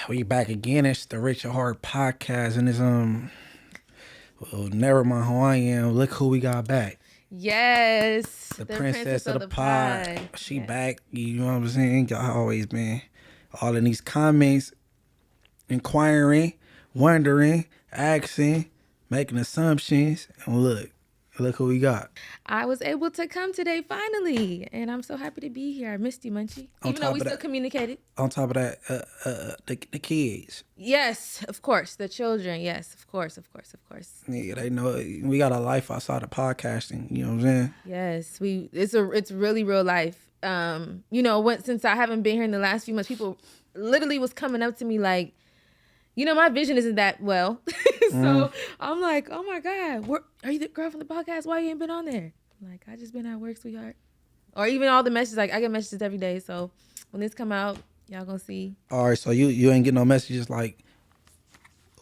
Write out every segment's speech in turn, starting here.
We back again. It's the Richard Hart podcast, and it's well, never mind who I am. Look who we got back. Yes, the princess of the pod. She back. You know what I'm saying? Y'all always been all in these comments, inquiring, wondering, asking, making assumptions, and look who we got. I was able to come today finally, and I'm so happy to be here. I missed you, Munchie. Even though we still communicated. On top of that, the kids. Yes, of course. The children. Yes, of course. Yeah, they know we got a life outside of podcasting. You know what I'm saying? Yes, it's really real life. Since I haven't been here in the last few months, people literally was coming up to me like, my vision isn't that well. So I'm like, oh my God, are you the girl from the podcast? Why you ain't been on there? I'm like, I just been at work, sweetheart. Or even all the messages, like I get messages every day. So when this come out, y'all gonna see. All right, so you ain't get no messages like,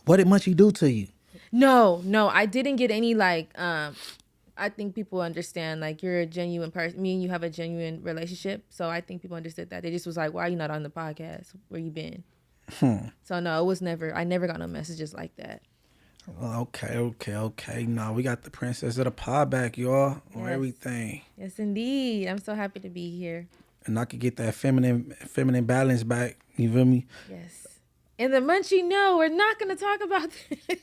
what did Munchie do to you? No, I didn't get any like, I think people understand like you're a genuine person. Me and you have a genuine relationship. So I think people understood that. They just was like, why are you not on the podcast? Where you been? So no, I never got no messages like that. Okay. No, we got the princess of the pod back, y'all, on everything. Yes, indeed. I'm so happy to be here. And I could get that feminine balance back. You feel me? Yes. And the Munchie, no, we're not going to talk about this.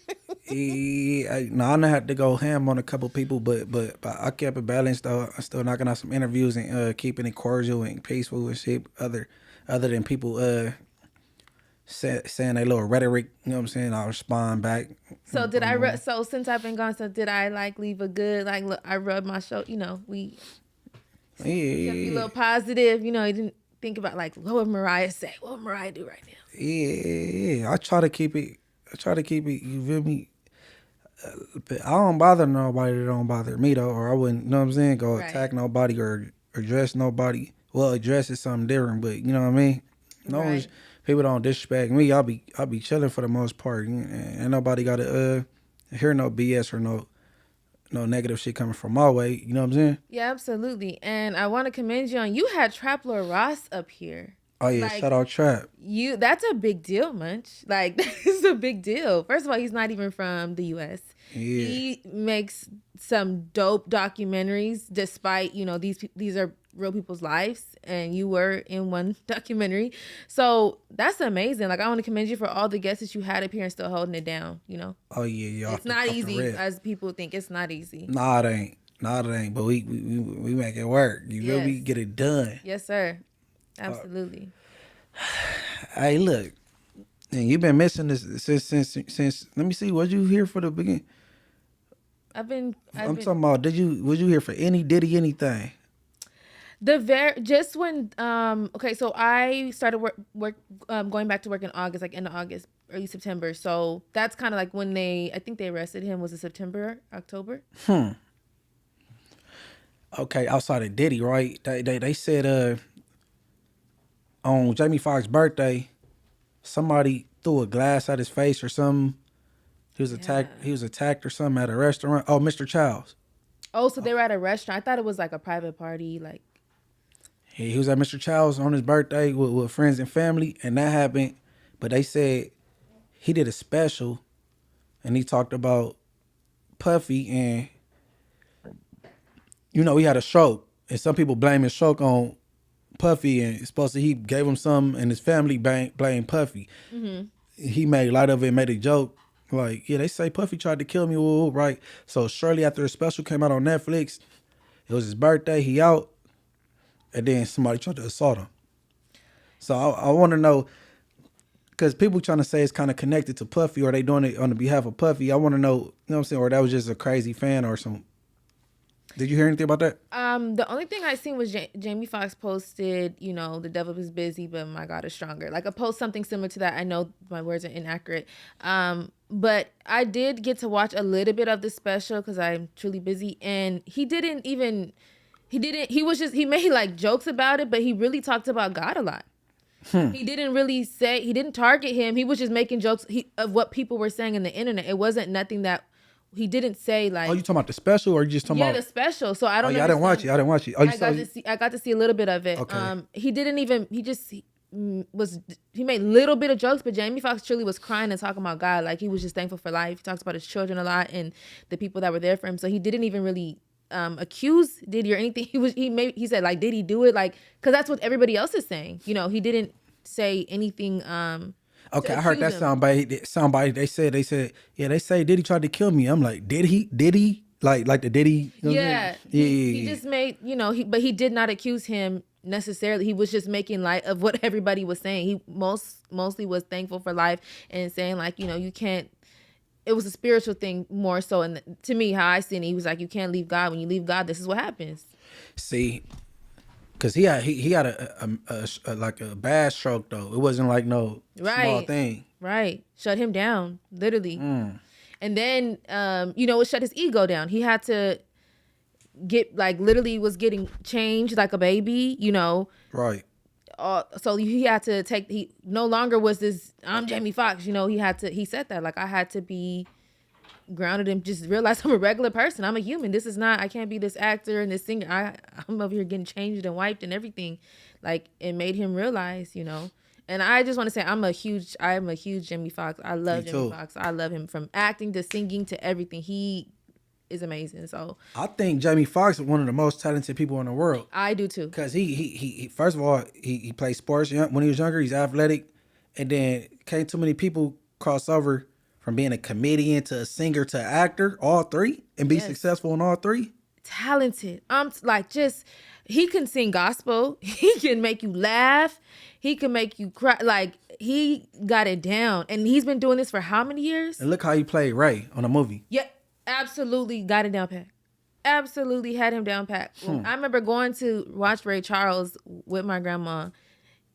I had to go ham on a couple people, but I kept it balanced, though. I'm still knocking out some interviews and keeping it cordial and peaceful and shit, other than people saying a little rhetoric, you know what I'm saying? I'll respond back. So so since I've been gone, so did I like leave a good, like, look, I rubbed my shoulder, we be a little positive, you didn't think about like, what would Mariah say? What would Mariah do right now? Yeah. I try to keep it, you feel me? But I don't bother nobody that don't bother me, though, or I wouldn't, you know what I'm saying, go attack nobody or address nobody. Well, address is something different, but you know what I mean? No, people don't disrespect me. I'll be chilling for the most part. Ain't nobody got to hear no BS or no negative shit coming from my way. You know what I'm saying? Yeah, absolutely. And I want to commend you on, you had Trap Lord Ross up here. Oh yeah, shout out Trap. That's a big deal, Munch. Like, that is a big deal. First of all, he's not even from the U.S. Yeah. He makes some dope documentaries, despite these are real people's lives, and you were in one documentary, so that's amazing. Like, I want to commend you for all the guests that you had up here and still holding it down. Oh yeah, it's not easy as people think. It's not easy. Nah, it ain't. But we make it work. You really get it done. Yes, sir. Absolutely. Hey, look, and you've been missing this since. Let me see. Was you here for the beginning? I'm talking about. Was you here for any Diddy anything? Just when so I started work going back to work in August, like end of August, early September. So that's kind of like when I think they arrested him. Was it September, October? Okay, outside of Diddy, right? They said on Jamie Foxx's birthday, somebody threw a glass at his face or something. He was attacked or something at a restaurant. Oh, Mr. Childs. Oh, so they were at a restaurant. I thought it was like a private party, like. He was at Mr. Childs on his birthday with friends and family, and that happened. But they said he did a special, and he talked about Puffy, and he had a stroke, and some people blame his stroke on Puffy, and it's supposed to he gave him some, and his family blamed Puffy. Mm-hmm. He made light of it, made a joke. Like, yeah, they say Puffy tried to kill me, right? So shortly after the special came out on Netflix, it was his birthday, he out, and then somebody tried to assault him. So I want to know, because people trying to say it's kind of connected to Puffy, or they doing it on the behalf of Puffy. I want to know, you know what I'm saying, or that was just a crazy fan or something. Did you hear anything about that? The only thing I seen was Jamie Foxx posted, the devil is busy, but my God is stronger. Like, a post something similar to that. I know my words are inaccurate. But I did get to watch a little bit of the special because I'm truly busy. And he made like jokes about it, but he really talked about God a lot. He didn't target him. He was just making jokes of what people were saying in the internet. It wasn't nothing that he didn't say, like. Oh, you talking about the special, or you just talking about? Yeah, the special. So I don't know. I didn't watch it. Oh, I got to see a little bit of it. Okay. He just he made little bit of jokes, but Jamie Foxx truly was crying and talking about God. Like, he was just thankful for life. He talks about his children a lot and the people that were there for him. So he didn't even really accuse Diddy or anything. He said, like, did he do it? Like, because that's what everybody else is saying. You know, he didn't say anything. Okay, I heard that somebody they said, yeah, they say Diddy tried to kill me. I'm like, did he? Like the Diddy? You know Yeah, he just made, you know, but he did not accuse him necessarily. He was just making light of what everybody was saying. He mostly was thankful for life and saying, like, you know, you can't. It was a spiritual thing more so, and to me, how I seen it, he was like, you can't leave God. When you leave God, this is what happens. See, because he had a like a bad stroke though. It wasn't like no small thing. Right, shut him down, literally. And then, you know, it shut his ego down. He had to get, like, literally was getting changed like a baby, you know. Right. So he had to he no longer was this, I'm Jamie Foxx, you know. He said that, like, I had to be grounded and just realize I'm a regular person. I'm a human. I can't be this actor and this singer. I'm over here getting changed and wiped and everything. Like, it made him realize, you know. And I just want to say I am a huge Jamie Foxx. I love Jamie Foxx. I love him from acting to singing to everything. He is amazing. So I think Jamie Foxx is one of the most talented people in the world. I do too. Because he first of all, he played sports when he was younger. He's athletic. And then can't too many people cross over from being a comedian to a singer to an actor, all three, and be successful in all three. Talented. I'm like, just, he can sing gospel. He can make you laugh. He can make you cry. Like, he got it down. And he's been doing this for how many years? And look how he played Ray on a movie. Yeah, absolutely got it down pat. Absolutely had him down pat. I remember going to watch Ray Charles with my grandma.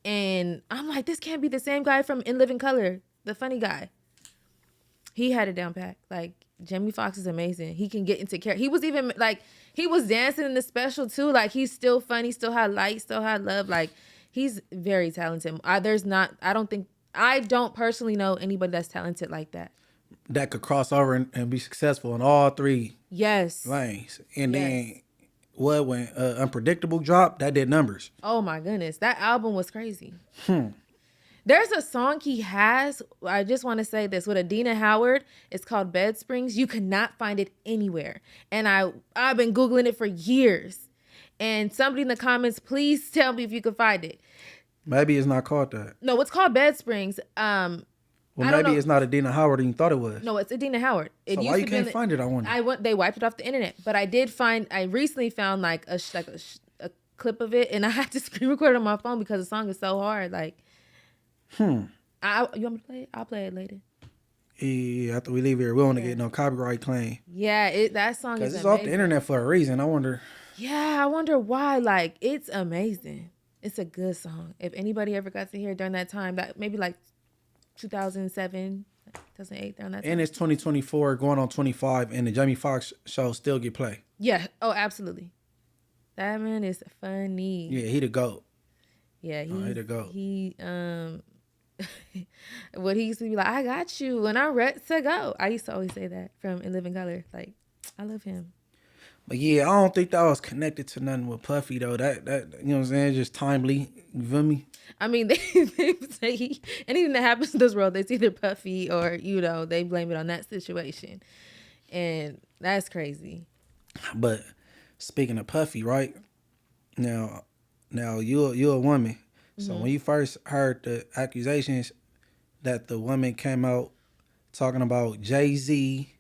And I'm like, this can't be the same guy from In Living Color, the funny guy. He had it down pat. Like, Jamie Foxx is amazing. He can get into character. He was even, like, he was dancing in the special too. Like, he's still funny, still had light, still had love. Like, he's very talented. I don't personally know anybody that's talented like that. That could cross over and be successful in all three lanes. And then when Unpredictable dropped, that did numbers. Oh my goodness. That album was crazy. There's a song he has, I just want to say this, with Adina Howard. It's called Bed Springs. You cannot find it anywhere. And I've been Googling it for years. And somebody in the comments, please tell me if you can find it. Maybe it's not called that. No, it's called Bed Springs. Well, maybe it's not Adina Howard and you thought it was. No, it's Adina Howard. So why you can't find it, I wonder? They wiped it off the internet. But I recently found like a clip of it, and I had to screen record it on my phone because the song is so hard. Like, you want me to play it? I'll play it later. Yeah, after we leave here, we don't want to get no copyright claim. Yeah, that song is amazing. Because it's off the internet for a reason. I wonder. Yeah, I wonder why. Like, it's amazing. It's a good song. If anybody ever got to hear it during that time, that maybe like 2007, 2008, during that time. And it's 2024 going on 25, and the Jamie Foxx show still get play. Yeah. Oh, absolutely. That man is funny. Yeah, he the GOAT. Yeah, he the GOAT. What he used to be like, I got you and I'm ready to go. I used to always say that from In Living Color. Like, I love him. But yeah, I don't think that was connected to nothing with Puffy though. That you know what I'm saying? Just timely. You feel me? I mean, they say anything that happens in this world, it's either Puffy or, you know, they blame it on that situation. And that's crazy. But speaking of Puffy, right? Now you're a woman. So when you first heard the accusations that the woman came out talking about Jay-Z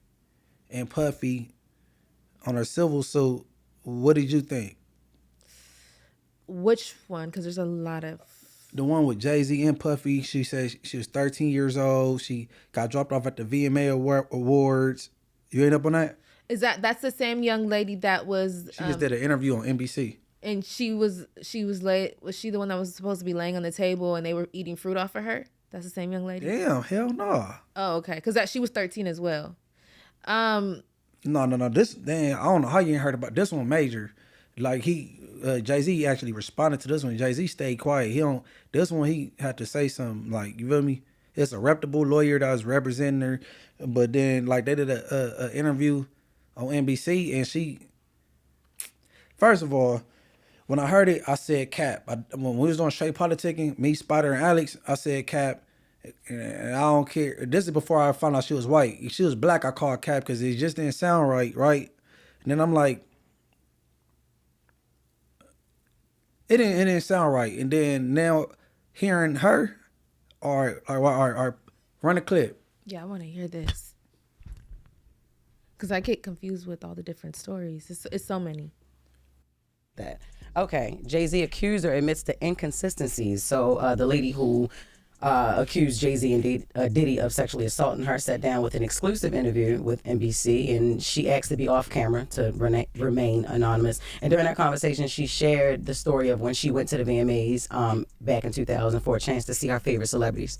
and Puffy on her civil suit, what did you think? Which one? Because there's a lot of... The one with Jay-Z and Puffy. She said she was 13 years old. She got dropped off at the VMA Awards. You ain't up on that? That's the same young lady that was... She just did an interview on NBC. And she was late. Was she the one that was supposed to be laying on the table and they were eating fruit off of her? That's the same young lady? Damn, hell no. Oh, okay. Because she was 13 as well. No. This, damn, I don't know how you ain't heard about this one major. Like Jay-Z actually responded to this one. Jay-Z stayed quiet. This one he had to say something, like, you feel me? It's a reputable lawyer that was representing her. But then, like, they did a interview on NBC and she, first of all, When I heard it, I said cap. When we was doing straight politicking, me, Spider, and Alex, I said cap. And I don't care. This is before I found out she was white. If she was black, I called cap because it just didn't sound right, right? And then I'm like, it didn't sound right. And then now hearing her, or run a clip. Yeah, I want to hear this because I get confused with all the different stories. It's so many. That okay, Jay-Z accuser admits to inconsistencies. So the lady who accused Jay-Z and Diddy of sexually assaulting her sat down with an exclusive interview with NBC, and she asked to be off camera to remain anonymous. And during that conversation, she shared the story of when she went to the VMAs back in 2000 for a chance to see her favorite celebrities.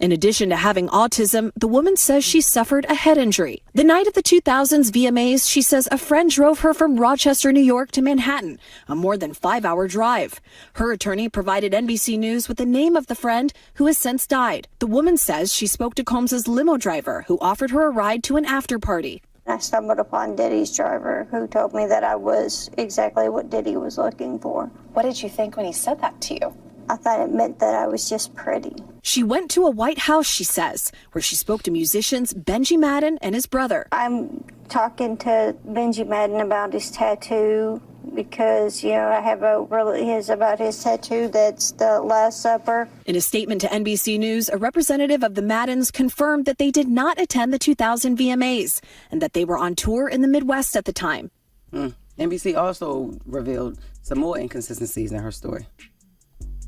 In addition to having autism, the woman says she suffered a head injury. The night of the 2000s VMAs, she says a friend drove her from Rochester, New York to Manhattan, a more than 5-hour drive. Her attorney provided NBC News with the name of the friend who has since died. The woman says she spoke to Combs's limo driver who offered her a ride to an after party. I stumbled upon Diddy's driver who told me that I was exactly what Diddy was looking for. What did you think when he said that to you? I thought it meant that I was just pretty. She went to a White House, she says, where she spoke to musicians Benji Madden and his brother. I'm talking to Benji Madden about his tattoo because, I have about his tattoo that's the Last Supper. In a statement to NBC News, a representative of the Maddens confirmed that they did not attend the 2000 VMAs and that they were on tour in the Midwest at the time. NBC also revealed some more inconsistencies in her story.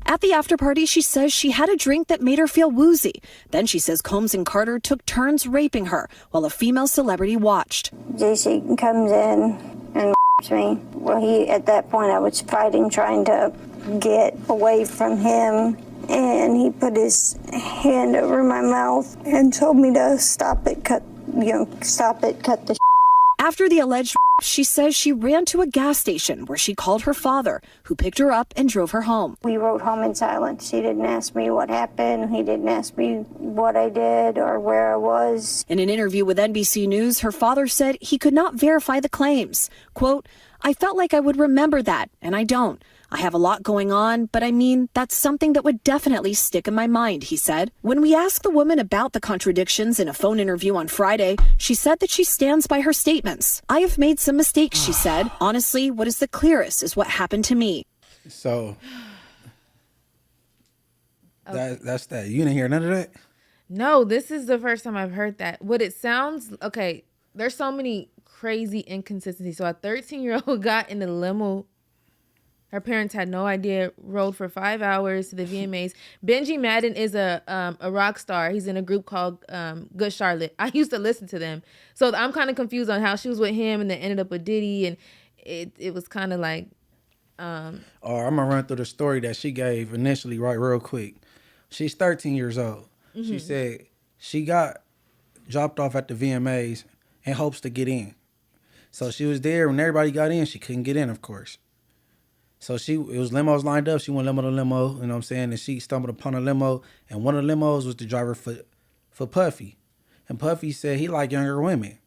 At the after party, she says she had a drink that made her feel woozy. Then she says Combs and Carter took turns raping her while a female celebrity watched. Jay-Z comes in and me. Well, at that point, I was fighting, trying to get away from him. And he put his hand over my mouth and told me to stop it, cut the After the alleged she says she ran to a gas station where she called her father, who picked her up and drove her home. We rode home in silence. He didn't ask me what happened. He didn't ask me what I did or where I was. In an interview with NBC News, her father said he could not verify the claims. Quote, I felt like I would remember that, and I don't. I have a lot going on, but I mean, that's something that would definitely stick in my mind, he said. When we asked the woman about the contradictions in a phone interview on Friday, she said that she stands by her statements. I have made some mistakes, she said. Honestly, what is the clearest is what happened to me. So, that's that. You didn't hear none of that? No, this is the first time I've heard that. What it sounds, okay, there's so many crazy inconsistencies. So a 13-year-old got in the limo. Her parents had no idea, rode for 5 hours to the VMAs. Benji Madden is a rock star. He's in a group called Good Charlotte. I used to listen to them. So I'm kind of confused on how she was with him and then ended up with Diddy. And it was kind of like... I'm going to run through the story that she gave initially, right, real quick. She's 13 years old. Mm-hmm. She said she got dropped off at the VMAs in hopes to get in. So she was there when everybody got in. She couldn't get in, of course. So it was limos lined up. She went limo to limo, you know what I'm saying? And she stumbled upon a limo, and one of the limos was the driver for Puffy. And Puffy said he liked younger women.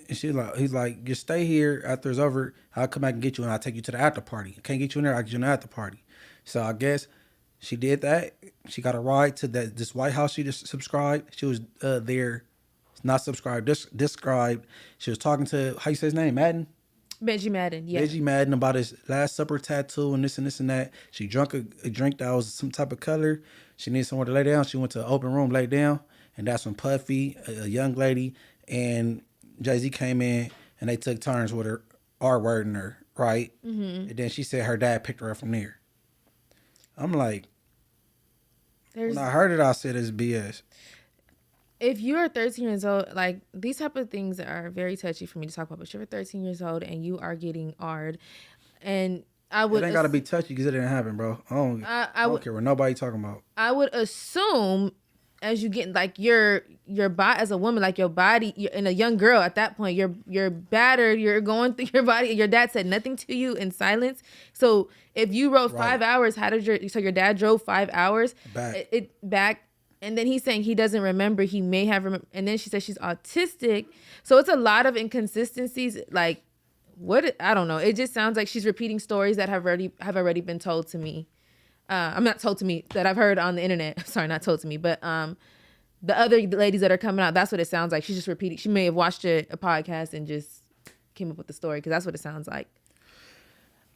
And he's like, just stay here. After it's over, I'll come back and get you, and I'll take you to the after party. I can't get you in there, I'll get you in the after party. So I guess she did that. She got a ride to this White House she just subscribed. She was there, not subscribed, described. She was talking to, how you say his name, Madden? Benji Madden, yeah. Benji Madden about his Last Supper tattoo and this and this and that. She drank a drink that was some type of color. She needed somewhere to lay down. She went to an open room, laid down, and that's when Puffy, a young lady, and Jay-Z came in, and they took turns with her, R-wording her, right? Mm-hmm. And then she said her dad picked her up from there. I'm like, when I heard it, I said it's BS. If you're 13 years old, like, these type of things are very touchy for me to talk about, but you're 13 years old and you are getting R'd, and I would... It ain't got to be touchy because it didn't happen, bro. I don't care what nobody talking about. I would assume as you get, like, your body, as a woman, like, your body, and a young girl at that point, you're battered, you're going through your body, your dad said nothing to you in silence. So if you rode 5 hours, so your dad drove 5 hours? Back. And then he's saying he doesn't remember. He may have remembered. And then she says she's autistic. So it's a lot of inconsistencies. Like, I don't know. It just sounds like she's repeating stories that have already been told to me. I'm not told to me, that I've heard on the internet. Sorry, not told to me, but the other ladies that are coming out, that's what it sounds like. She's just repeating. She may have watched a podcast and just came up with the story, because that's what it sounds like.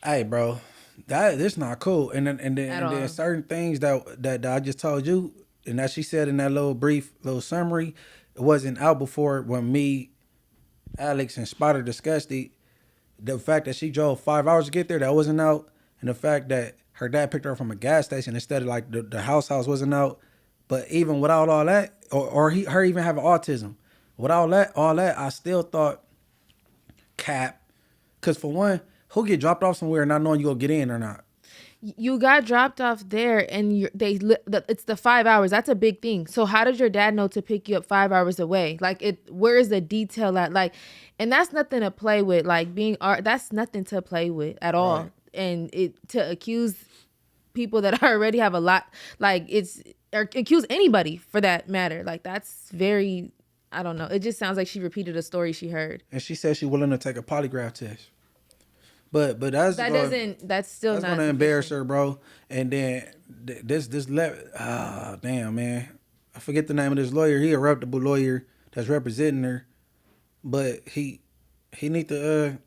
Hey, bro, this not cool. And then certain things that I just told you, and that she said in that little summary, it wasn't out before when me, Alex, and Spider discussed it. The fact that she drove 5 hours to get there, that wasn't out. And the fact that her dad picked her up from a gas station instead of like the house wasn't out. But even without all that, or her even having autism, without all that, I still thought cap. Because for one, who get dropped off somewhere not knowing you gonna get in or not? You got dropped off there, and it's the 5 hours. That's a big thing. So how did your dad know to pick you up 5 hours away? Like, where is the detail at? Like, and that's nothing to play with. Like, being art, that's nothing to play with at all. Right. And to accuse people that already have a lot, like, or accuse anybody for that matter. Like, that's very, I don't know. It just sounds like she repeated a story she heard. And she said she's willing to take a polygraph test. But that's still not gonna embarrass her, bro. And then damn, man, I forget the name of this lawyer. He a reputable lawyer that's representing her, but he need to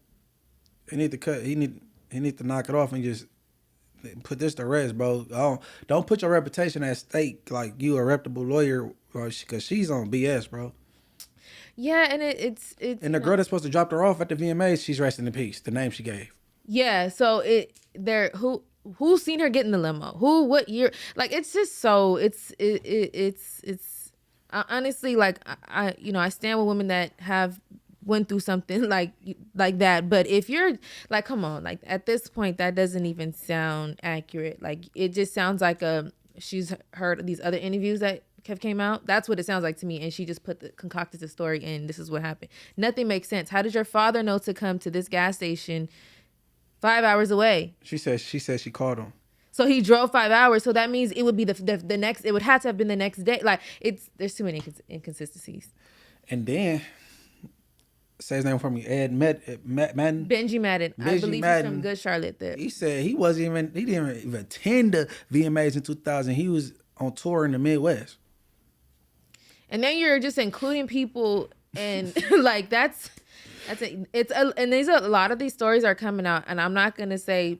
knock it off and just put this to rest, bro. Don't put your reputation at stake like you a reputable lawyer, because she's on BS, bro. Yeah, and it's and the girl that's supposed to drop her off at the VMAs, she's resting in peace. The name she gave. Yeah, so who's seen her get in the limo? What year? Like, it's just so it's honestly, like, I stand with women that have went through something like that. But if you're like, come on, like, at this point, that doesn't even sound accurate. Like, it just sounds like she's heard these other interviews that have came out. That's what it sounds like to me. And she just concocted the story, and this is what happened. Nothing makes sense. How did your father know to come to this gas station 5 hours away? She said she called him. So he drove 5 hours. So that means it would be the next. It would have to have been the next day. Like, there's too many inconsistencies. And then, say his name for me, Madden. Benji Madden. I believe he's from Good Charlotte. He said he didn't even attend the VMAs in 2000. He was on tour in the Midwest. And then you're just including people, and like that's it. And there's a lot of these stories are coming out, and I'm not gonna say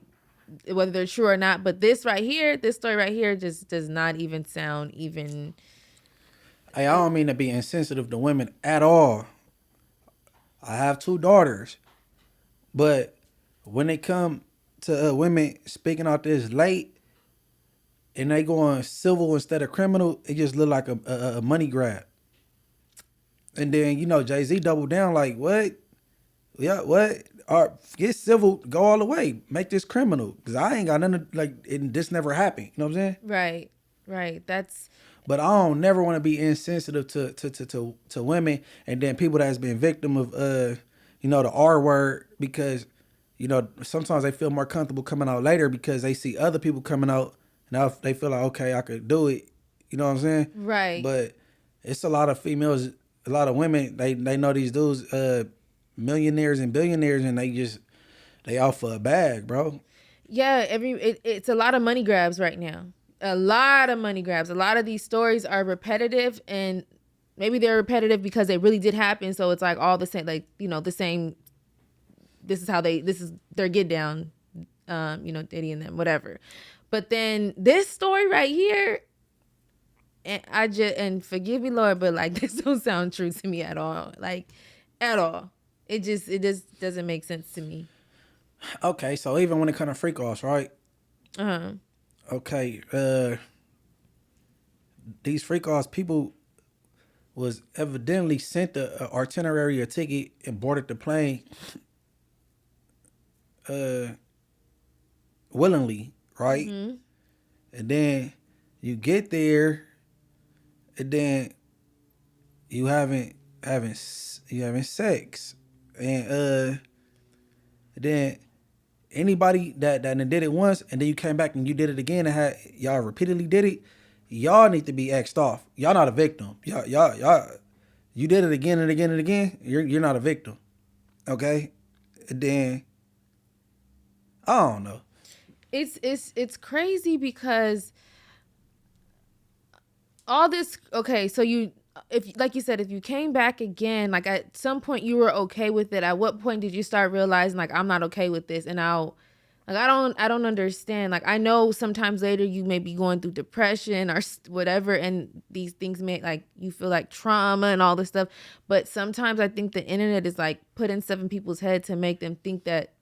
whether they're true or not, but this story right here just does not even sound even. Hey, I don't mean to be insensitive to women at all. I have 2 daughters, but when it come to women speaking out this late, and they going civil instead of criminal, it just look like a money grab. And then, Jay-Z doubled down like, what? Yeah, what? Get civil, go all the way. Make this criminal. Because I ain't got nothing, this never happened. You know what I'm saying? Right. But I don't never want to be insensitive to women, and then people that's been victim of, the R word, because, sometimes they feel more comfortable coming out later because they see other people coming out. Now they feel like, okay, I could do it. You know what I'm saying? Right. But it's a lot of females, a lot of women, they know these dudes, millionaires and billionaires, and they out for a bag, bro. Yeah, it's a lot of money grabs right now. A lot of money grabs. A lot of these stories are repetitive, and maybe they're repetitive because they really did happen. So it's like all the same, the same. This is their get down, Diddy and them, whatever. But then this story right here, and forgive me, Lord, but like, this don't sound true to me at all. Like, at all. It just doesn't make sense to me. Okay, so even when it comes to freak offs, right? Uh-huh. Okay, these freak offs, people was evidently sent the itinerary or ticket and boarded the plane willingly, right? Mm-hmm. And then you get there, and then you having sex, and then anybody that did it once, and then you came back and you did it again, and y'all repeatedly did it, y'all need to be X'd off. Y'all not a victim. Y'all you did it again and again and again. You're not a victim. Okay? And then I don't know. It's crazy because all this. Okay, so if like you said, if you came back again, like at some point you were okay with it. At what point did you start realizing like I'm not okay with this? And I don't understand. Like I know sometimes later you may be going through depression or whatever, and these things may like you feel like trauma and all this stuff. But sometimes I think the internet is like putting stuff in people's head to make them think that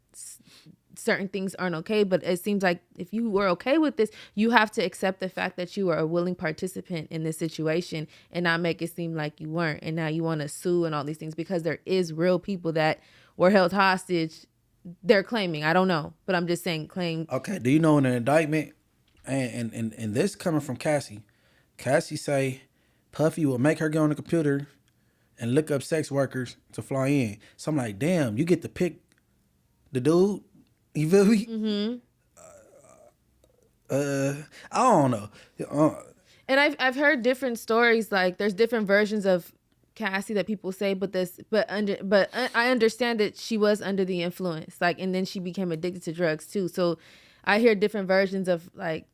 certain things aren't okay. But it seems like if you were okay with this, you have to accept the fact that you are a willing participant in this situation and not make it seem like you weren't. And now you want to sue and all these things because there is real people that were held hostage. They're claiming. I don't know, but I'm just saying claim. Okay, do you know in an indictment, and this coming from Cassie say Puffy will make her get on the computer and look up sex workers to fly in. So I'm like, damn, you get to pick the dude. You feel me? Mm-hmm. I don't know. And I've heard different stories. Like there's different versions of Cassie that people say, but I understand that she was under the influence, like, and then she became addicted to drugs too. So I hear different versions of like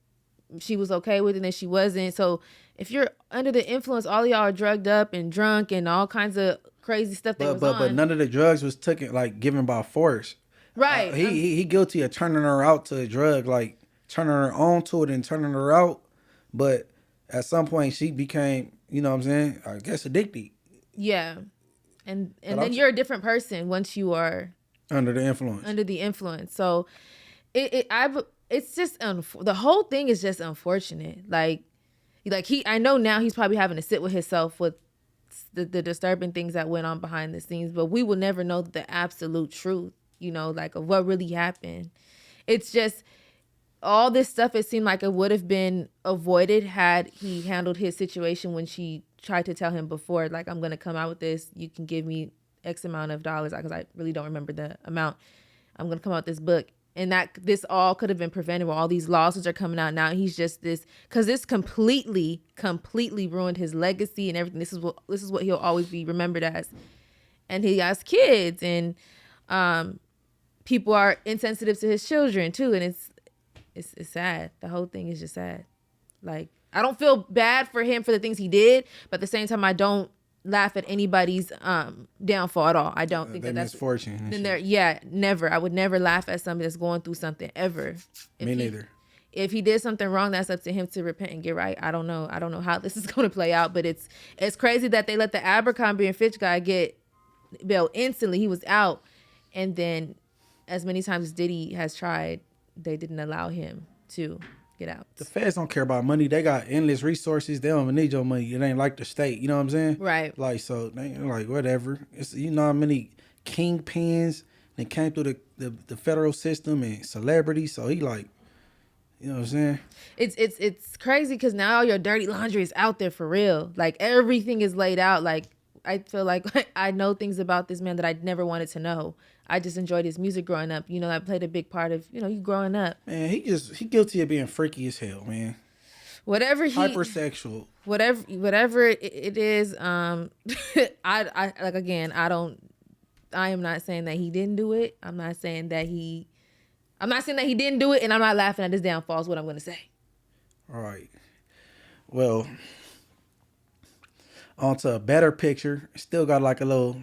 she was okay with it and then she wasn't. So if you're under the influence, all of y'all are drugged up and drunk and all kinds of crazy stuff. But none of the drugs was taken like given by force. Right. He guilty of turning her out to a drug, like turning her on to it and turning her out. But at some point she became, you know what I'm saying, I guess addicted. Yeah. And then you're a different person once you are under the influence. So it's just the whole thing is just unfortunate. Like I know now he's probably having to sit with himself with the disturbing things that went on behind the scenes, but we will never know the absolute truth, you know, like of what really happened. It's just all this stuff. It seemed like it would have been avoided had he handled his situation when she tried to tell him before, like, I'm going to come out with this. You can give me X amount of dollars, because I really don't remember the amount. I'm going to come out with this book. And that this all could have been prevented. All these lawsuits are coming out now. He's just this, because this completely ruined his legacy and everything. This is what he'll always be remembered as. And he has kids, and people are insensitive to his children too. And it's sad. The whole thing is just sad. Like, I don't feel bad for him for the things he did, but at the same time, I don't laugh at anybody's downfall at all. I don't think that's misfortune. Never. I would never laugh at somebody that's going through something ever. Me neither. If he did something wrong, that's up to him to repent and get right. I don't know how this is going to play out, but it's crazy that they let the Abercrombie and Fitch guy get bailed instantly. He was out, and then as many times as Diddy has tried, they didn't allow him to get out. The feds don't care about money. They got endless resources. They don't even need your money. It ain't like the state. You know what I'm saying? Right. Like, so they like whatever. It's, you know how many kingpins that came through the federal system and celebrities. So he like, you know what I'm saying? It's crazy because now all your dirty laundry is out there for real. Like everything is laid out. Like I feel like I know things about this man that I never wanted to know. I just enjoyed his music growing up. You know, that played a big part of, you know, you growing up. Man, he guilty of being freaky as hell, man. Hypersexual. Whatever it is, I am not saying that he didn't do it. I'm not saying that he didn't do it, and I'm not laughing at his downfall is what I'm going to say. All right. Well, onto a better picture. Still got like a little...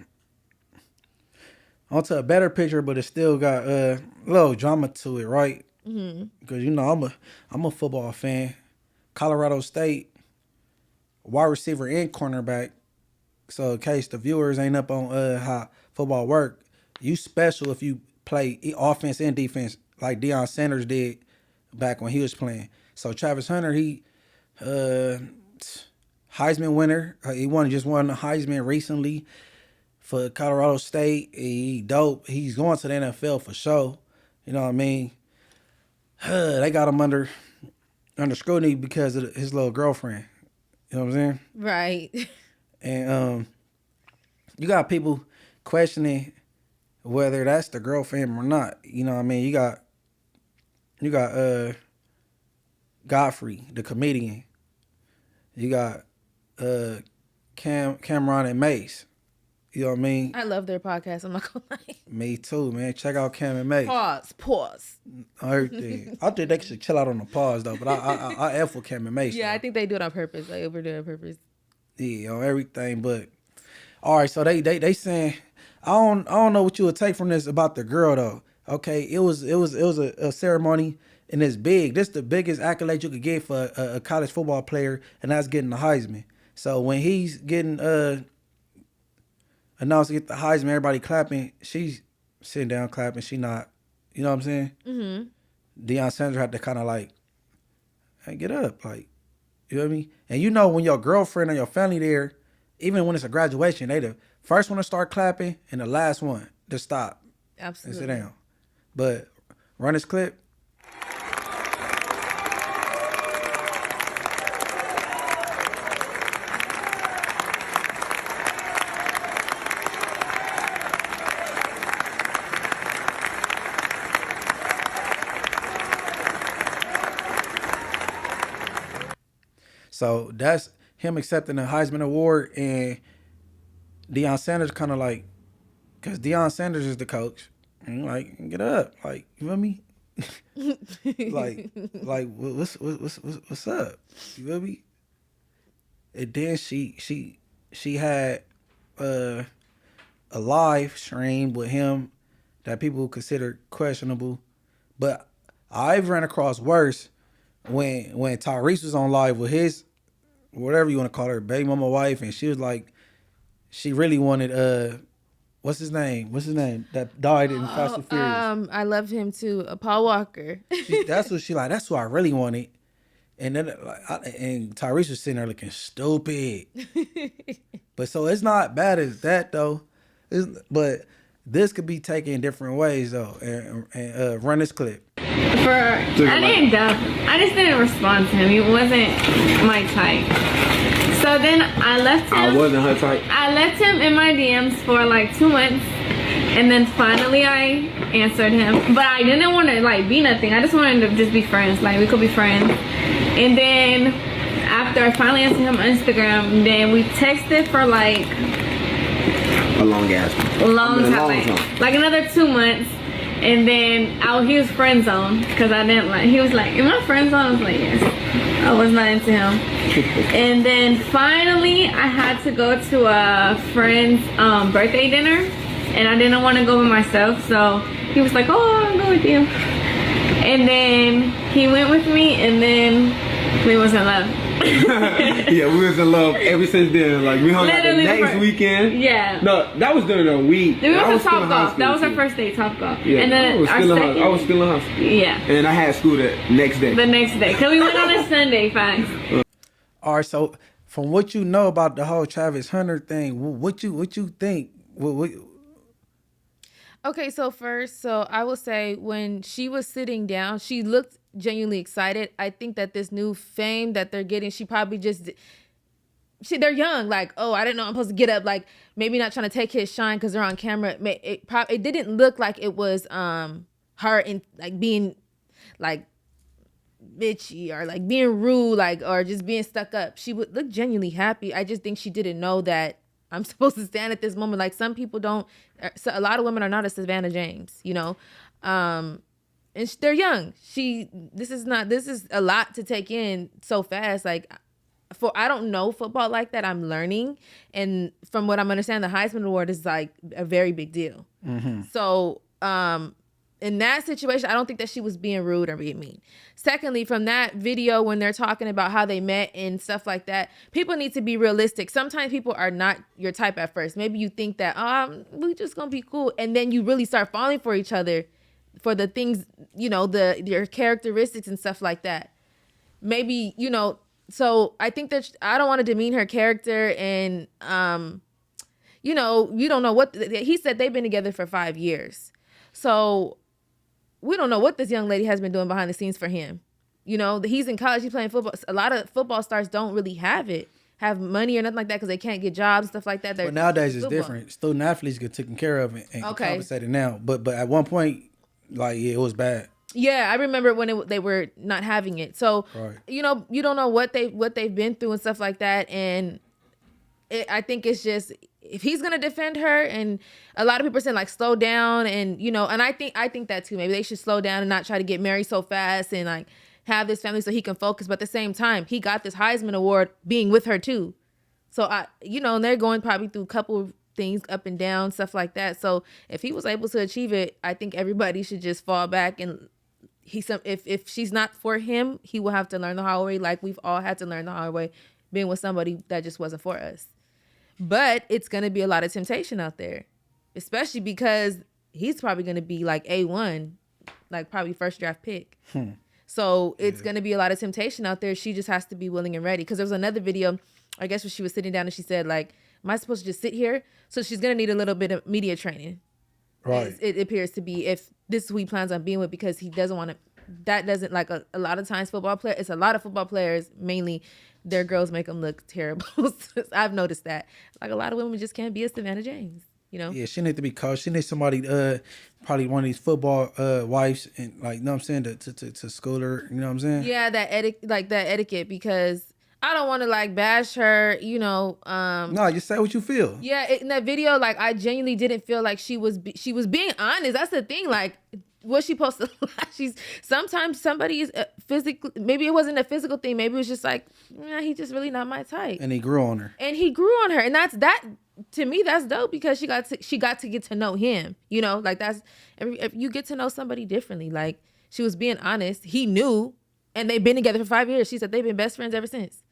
Onto a better picture, but it still got a little drama to it, right? Mm-hmm. Because, you know, I'm a football fan. Colorado State, wide receiver and cornerback. So in case the viewers ain't up on how football work, you special if you play offense and defense like Deion Sanders did back when he was playing. So Travis Hunter, he Heisman winner. He just won the Heisman recently for Colorado State. He dope. He's going to the NFL for sure. You know what I mean? They got him under scrutiny because of his little girlfriend. You know what I'm saying? Right. And you got people questioning whether that's the girlfriend or not. You know what I mean? You got Godfrey, the comedian. You got Cameron and Mace. You know what I mean? I love their podcast. I'm not gonna lie. Me too, man. Check out Cam and Mace. Pause. Everything. I think they should chill out on the pause though, but I F with Cam and Mace. Yeah, though. I think they do it on purpose. They overdo it on purpose. Yeah, on everything. But all right, so they saying I don't know what you would take from this about the girl though. Okay, it was a ceremony and it's big. This the biggest accolade you could get for a college football player, and that's getting the Heisman. So when he's getting announced to get the Heisman, everybody clapping. She's sitting down clapping. She not. You know what I'm saying? Mm-hmm. Deion Sanders had to kind of like, hey, get up, like, you know what I mean? And you know when your girlfriend or your family there, even when it's a graduation, they the first one to start clapping and the last one to stop Absolutely. and sit down. But run this clip. So that's him accepting the Heisman Award, and Deion Sanders kind of like, because Deion Sanders is the coach, and like, get up, like, you feel me? like what's up? You feel me? And then she had a live stream with him that people consider questionable, but I've ran across worse when Tyrese was on live with his, whatever you want to call her, baby mama wife, and she was like, she really wanted what's his name that died in Fast and Furious. I love him too, Paul Walker. That's who I really wanted. And then and Tyrese was sitting there looking stupid. But so it's not bad as that though. But this could be taken in different ways though. And run this clip. I just didn't respond to him. He wasn't my type. So then I left him. I wasn't her type. I left him in my DMs for like 2 months, and then finally I answered him. But I didn't want to like be nothing. I just wanted to just be friends. Like we could be friends. And then after I finally answered him on Instagram, then we texted for like A long time. Like another 2 months. And then he was friend zoned because I didn't like. He was like, "Am I friend zoned?" I was like, "Yes." I was not into him. And then finally, I had to go to a friend's birthday dinner, and I didn't want to go by myself. So he was like, "Oh, I'll go with you." And then he went with me, and then we was in love. Yeah, we was in love ever since then. Like we hung out the next weekend. Yeah. No, that was during a week. We went to Top Golf. That was our first day, Top Golf. Yeah. And then I was still in high school. Yeah. And I had school the next day. The next day, cause we went on a Sunday, facts. All right, so from what you know about the whole Travis Hunter thing, what you think? Okay, so first, I will say when she was sitting down, she looked genuinely excited. I think that this new fame that they're getting, she probably just, they're young. Like, oh, I didn't know I'm supposed to get up. Like, maybe not trying to take his shine because they're on camera. It didn't look like it was her in like being like bitchy or like being rude, like or just being stuck up. She would look genuinely happy. I just think she didn't know that I'm supposed to stand at this moment. Like some people don't. So a lot of women are not a Savannah James, you know. And they're young. This is a lot to take in so fast. Like, I don't know football like that. I'm learning, and from what I'm understanding, the Heisman Award is like a very big deal. Mm-hmm. So, in that situation, I don't think that she was being rude or being mean. Secondly, from that video when they're talking about how they met and stuff like that, people need to be realistic. Sometimes people are not your type at first. Maybe you think that we just gonna be cool, and then you really start falling for each other. For the things, you know, your characteristics and stuff like that. Maybe, you know, so I think that I don't want to demean her character and, you know, you don't know what, he said they've been together for 5 years. So we don't know what this young lady has been doing behind the scenes for him. You know, he's in college, he's playing football. A lot of football stars don't really have money or nothing like that because they can't get jobs and stuff like that. But nowadays it's different. Student athletes get taken care of and compensated now. But at one point, like, yeah, it was bad. Yeah, I remember when they were not having it. So, right. You know, you don't know what they've been through and stuff like that. And I think it's just, if he's gonna defend her, and a lot of people are saying like slow down, and and I think that too. Maybe they should slow down and not try to get married so fast and like have this family so he can focus. But at the same time, he got this Heisman Award being with her too. So and they're going probably through a couple things up and down, stuff like that. So if he was able to achieve it, I think everybody should just fall back, and if she's not for him, he will have to learn the hard way, like we've all had to learn the hard way being with somebody that just wasn't for us. But it's going to be a lot of temptation out there, especially because he's probably going to be like A1, like probably first draft pick. So it's going to be a lot of temptation out there. She just has to be willing and ready. Because there was another video, I guess, where she was sitting down and she said, like, am I supposed to just sit here? So she's going to need a little bit of media training. Right. It appears to be, if this is who he plans on being with, because he doesn't want to, that doesn't, like a lot of times football players, it's a lot of football players, mainly their girls make them look terrible. I've noticed that. Like a lot of women just can't be a Savannah James, Yeah, she needs to be coached. She needs somebody, probably one of these football wives, and like, you know what I'm saying, to school her, you know what I'm saying? Yeah, that etiquette, because I don't want to like bash her, No, just say what you feel. Yeah, in that video, like I genuinely didn't feel like she was being honest. That's the thing. Like, was she supposed to lie? Sometimes somebody is physically, maybe it wasn't a physical thing. Maybe it was just like, he's just really not my type. And he grew on her. And that to me, that's dope, because she got to get to know him. Like that's, if you get to know somebody differently. Like, she was being honest. He knew, and they've been together for 5 years. She said they've been best friends ever since.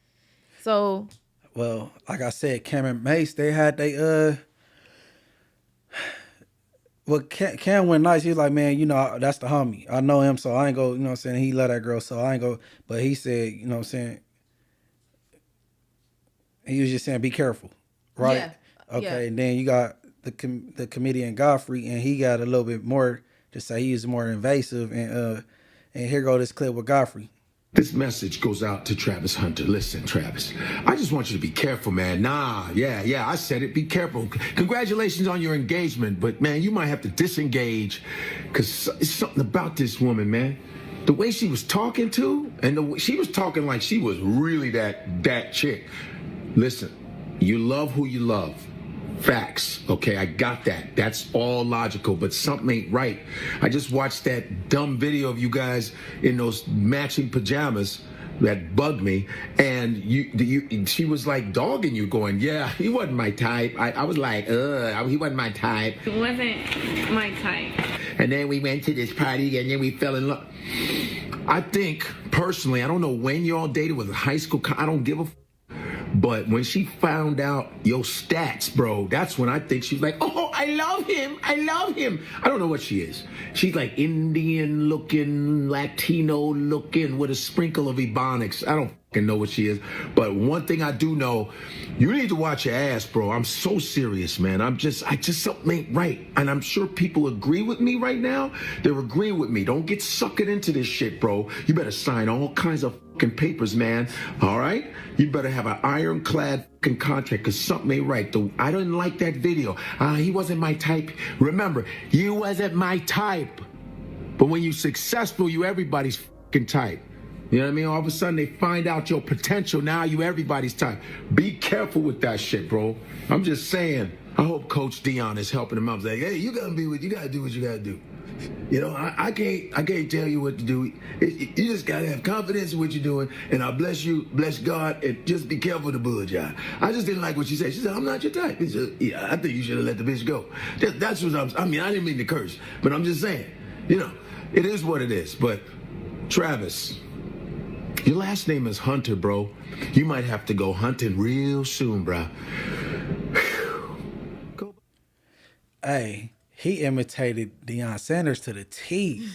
So, well, like I said, Cam and Mace, they had well, Cam went nice. He was like, man, that's the homie. I know him, so I ain't go, you know what I'm saying? He love that girl, so I ain't go. But he said, you know what I'm saying? He was just saying, be careful, right? Yeah. Okay, Yeah. And then you got the comedian Godfrey, and he got a little bit more to say. He was more invasive, and here go this clip with Godfrey. This message goes out to Travis Hunter. Listen, Travis, I just want you to be careful, man. Yeah, I said it. Be careful. Congratulations on your engagement, but man, you might have to disengage, because it's something about this woman, man. The way she was talking to, and the way she was talking like she was really that chick. Listen, you love who you love. Facts, okay, I got that. That's all logical, but something ain't right. I just watched that dumb video of you guys in those matching pajamas that bugged me, and she was like dogging you, going, yeah, he wasn't my type. I was like, he wasn't my type. It wasn't my type. And then we went to this party, and then we fell in love. I think, personally, I don't know when y'all dated, was it high school? I don't give a but when she found out your stats, bro, that's when I think she's like, oh, I love him. I don't know what she is. She's like Indian looking, Latino looking, with a sprinkle of Ebonics. I don't fucking know what she is. But one thing I do know, you need to watch your ass, bro. I'm so serious, man. I just something ain't right. And I'm sure people agree with me right now. They're agreeing with me. Don't get sucked into this shit, bro. You better sign all kinds of fucking papers, man. All right? You better have an ironclad fucking contract, because something ain't right. I didn't like that video. He wasn't my type. Remember, you wasn't my type. But when you're successful, you everybody's fucking type. You know what I mean? All of a sudden, they find out your potential. Now you everybody's type. Be careful with that shit, bro. I'm just saying. I hope Coach Dion is helping him out. Like, hey, you gotta do what you gotta do. I can't tell you what to do. You just gotta have confidence in what you're doing, and I bless you, bless God, and just be careful of the bullshit. I just didn't like what she said. She said, I'm not your type. He said, yeah, I think you should have let the bitch go. That's what I didn't mean to curse, but I'm just saying, it is what it is. But Travis, your last name is Hunter, bro. You might have to go hunting real soon, bro. Hey, he imitated Deion Sanders to the T.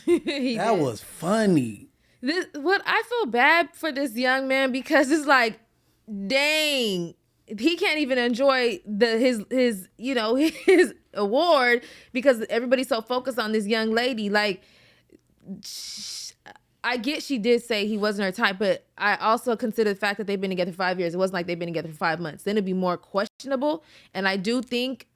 That was funny. I feel bad for this young man, because it's like, dang, he can't even enjoy his award because everybody's so focused on this young lady. Like, I get she did say he wasn't her type, but I also consider the fact that they've been together for 5 years. It wasn't like they've been together for 5 months. Then it'd be more questionable. And I do think,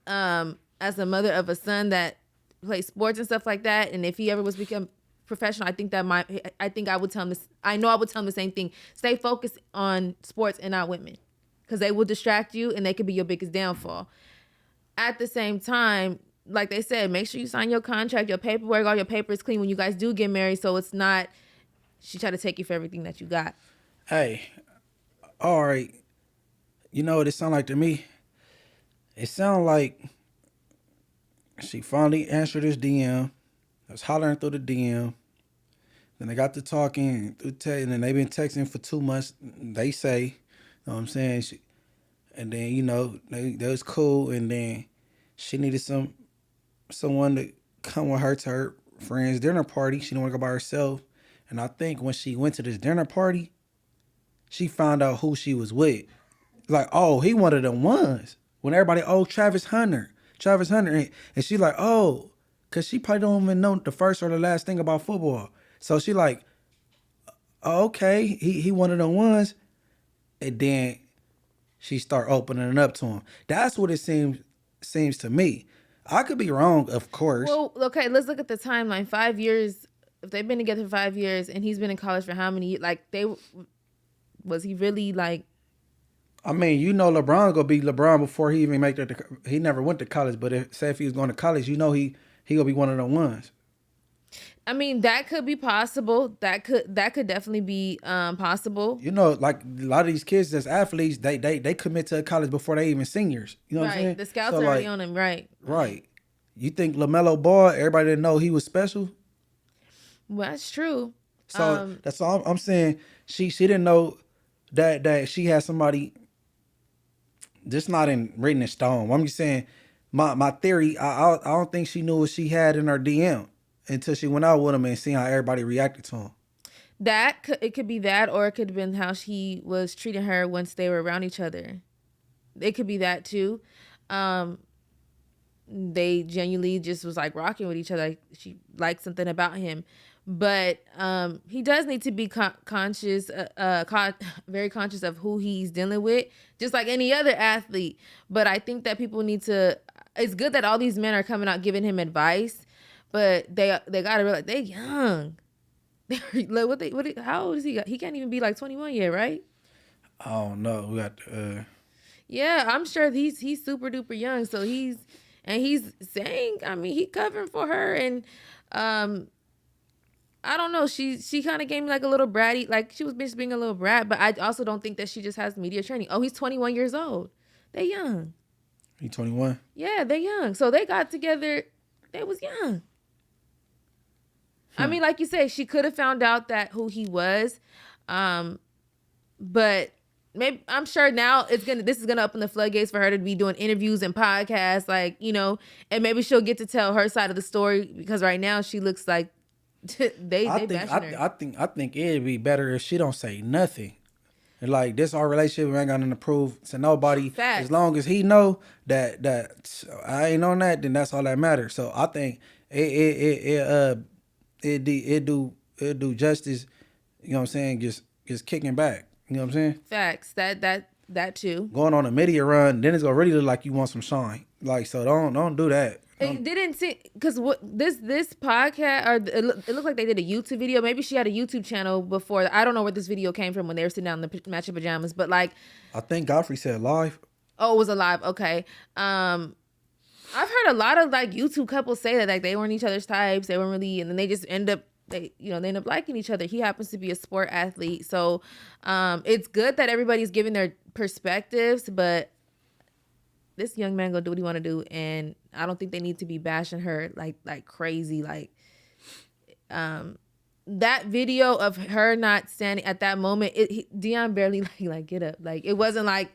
as a mother of a son that plays sports and stuff like that, and if he ever was become professional, I would tell him this. I know I would tell him the same thing. Stay focused on sports and not women, because they will distract you and they could be your biggest downfall. At the same time, like they said, make sure you sign your contract, your paperwork, all your papers clean when you guys do get married, so it's not she try to take you for everything that you got. Hey, all right. You know what it sound like to me? It sound like she finally answered his DM. I was hollering through the DM. Then they got to talking through text, and then they been texting for 2 months. They say, you know what I'm saying? And then, you know, that was cool. And then she needed someone to come with her to her friend's dinner party. She didn't want to go by herself. And I think when she went to this dinner party, she found out who she was with. Like, oh, he one of them ones. When everybody, oh, Travis Hunter. And she like, oh, because she probably don't even know the first or the last thing about football. So she like, oh, okay, he one of them ones. And then she start opening it up to him. That's what it seems to me. I could be wrong, of course. Well, okay, let's look at the timeline. 5 years, if they've been together for 5 years and he's been in college for how many, like, was he really like? I mean, you know, LeBron gonna be LeBron before he even make that. He never went to college, but if he was going to college, you know, he gonna be one of them ones. I mean, that could be possible. That could definitely be possible. You know, like a lot of these kids that's athletes, they commit to college before they even seniors. You know what I'm saying? The scouts are already on him, right? Right. You think LaMelo Ball, everybody didn't know he was special? Well, that's true. So that's all I'm saying. She didn't know that she had somebody. Just not written in stone. I'm just saying, my theory. I don't think she knew what she had in her DM until she went out with him and seen how everybody reacted to him. It could be that, or it could have been how he was treating her once they were around each other. It could be that too. They genuinely just was like rocking with each other. Like she liked something about him. But he does need to be conscious, very conscious of who he's dealing with, just like any other athlete. But I think that people need to. It's good that all these men are coming out giving him advice, but they gotta realize they're young. Like how old is he? He can't even be like 21 yet, right? I don't know. We got. Yeah, I'm sure he's super duper young. So he's saying. I mean, he covering for her and I don't know. She kind of gave me like a little bratty, like she was being a little brat, but I also don't think that she just has media training. Oh, he's 21 years old. They young. He 21? Yeah, they young. So they got together. They was young. I mean, like you say, she could have found out that who he was. But maybe I'm sure now this is gonna open the floodgates for her to be doing interviews and podcasts, like, you know, and maybe she'll get to tell her side of the story because right now she looks like I think it'd be better if she don't say nothing. And like this, our relationship, we ain't got nothing to prove to nobody. Facts. As long as he know that I ain't on that, then that's all that matters. So I think it do justice. You know what I'm saying? Just kicking back. You know what I'm saying? Facts. That too. Going on a media run, then it's gonna really look like you want some shine. Like, so don't do that. It didn't see because what this podcast or it looked like they did a YouTube video. Maybe she had a YouTube channel before. I don't know where this video came from when they were sitting down in the matching pajamas. But like, I think Godfrey said live. Oh, it was a live. Okay. I've heard a lot of like YouTube couples say that like they weren't each other's types. They weren't really, and then they just end up they end up liking each other. He happens to be a sport athlete, so it's good that everybody's giving their perspectives, but this young man gonna do what he want to do, and I don't think they need to be bashing her like crazy. Like that video of her not standing at that moment, Dion barely like get up. Like it wasn't like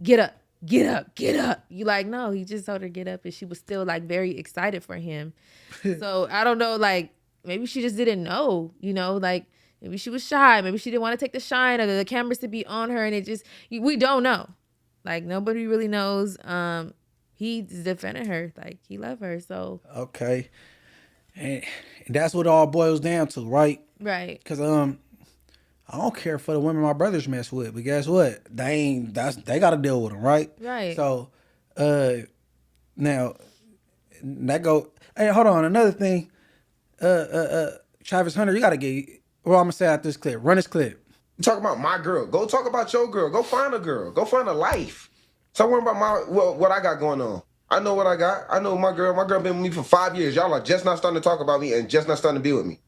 get up. You like, no, he just told her get up, and she was still like very excited for him. So I don't know, like maybe she just didn't know, like maybe she was shy, maybe she didn't want to take the shine or the cameras to be on her, and it just we don't know. Like nobody really knows. He's defending her, like he loved her. So okay, and that's what it all boils down to, right? Right. Because I don't care for the women my brothers mess with, but guess what? They got to deal with them, right? Right. So, now that go. Hey, hold on. Another thing, Travis Hunter, you got to get. Well, I'm gonna say out this clip. Run this clip. Talk about my girl. Go talk about your girl. Go find a girl. Go find a life. Stop worrying about what I got going on. I know what I got. I know my girl. My girl been with me for 5 years. Y'all are just not starting to talk about me and just not starting to be with me.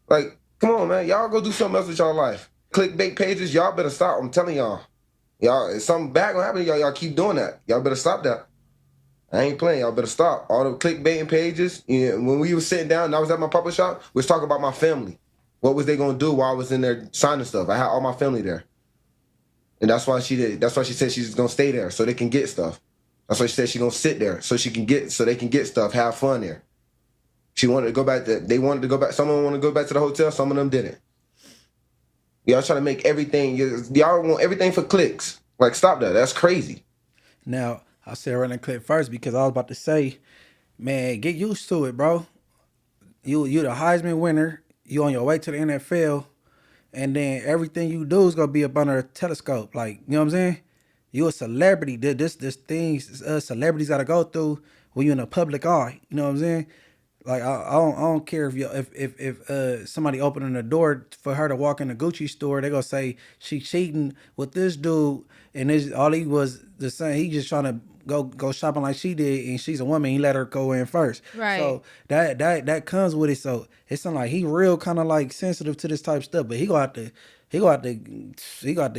Like, come on, man. Y'all go do something else with y'all life. Clickbait pages, y'all better stop. I'm telling y'all. Y'all, if something bad gonna happen to y'all, y'all keep doing that. Y'all better stop that. I ain't playing. Y'all better stop. All the clickbaiting pages. You know, when we was sitting down and I was at my papa shop, we was talking about my family. What was they gonna do while I was in there signing stuff? I had all my family there. And that's why she did. That's why she said she's gonna stay there so they can get stuff. That's why she said she's gonna sit there so they can get stuff, have fun there. She wanted to go back. They wanted to go back. Some of them want to go back to the hotel. Some of them didn't. Y'all trying to make everything. Y'all want everything for clicks. Like, stop that. That's crazy. Now, I'll say around that clip first because I was about to say, man, get used to it, bro. You the Heisman winner. You on your way to the NFL, and then everything you do is gonna be up under a telescope. Like, you know what I'm saying? You a celebrity. This things celebrities gotta go through when you in the public eye. You know what I'm saying? Like, I don't care if somebody opening the door for her to walk in the Gucci store, they gonna say she cheating with this dude, and this all he was the same. He just trying to go shopping like she did, and she's a woman. He let her go in first. Right. So that comes with it. So it's something like he real kind of like sensitive to this type of stuff, but he gonna have to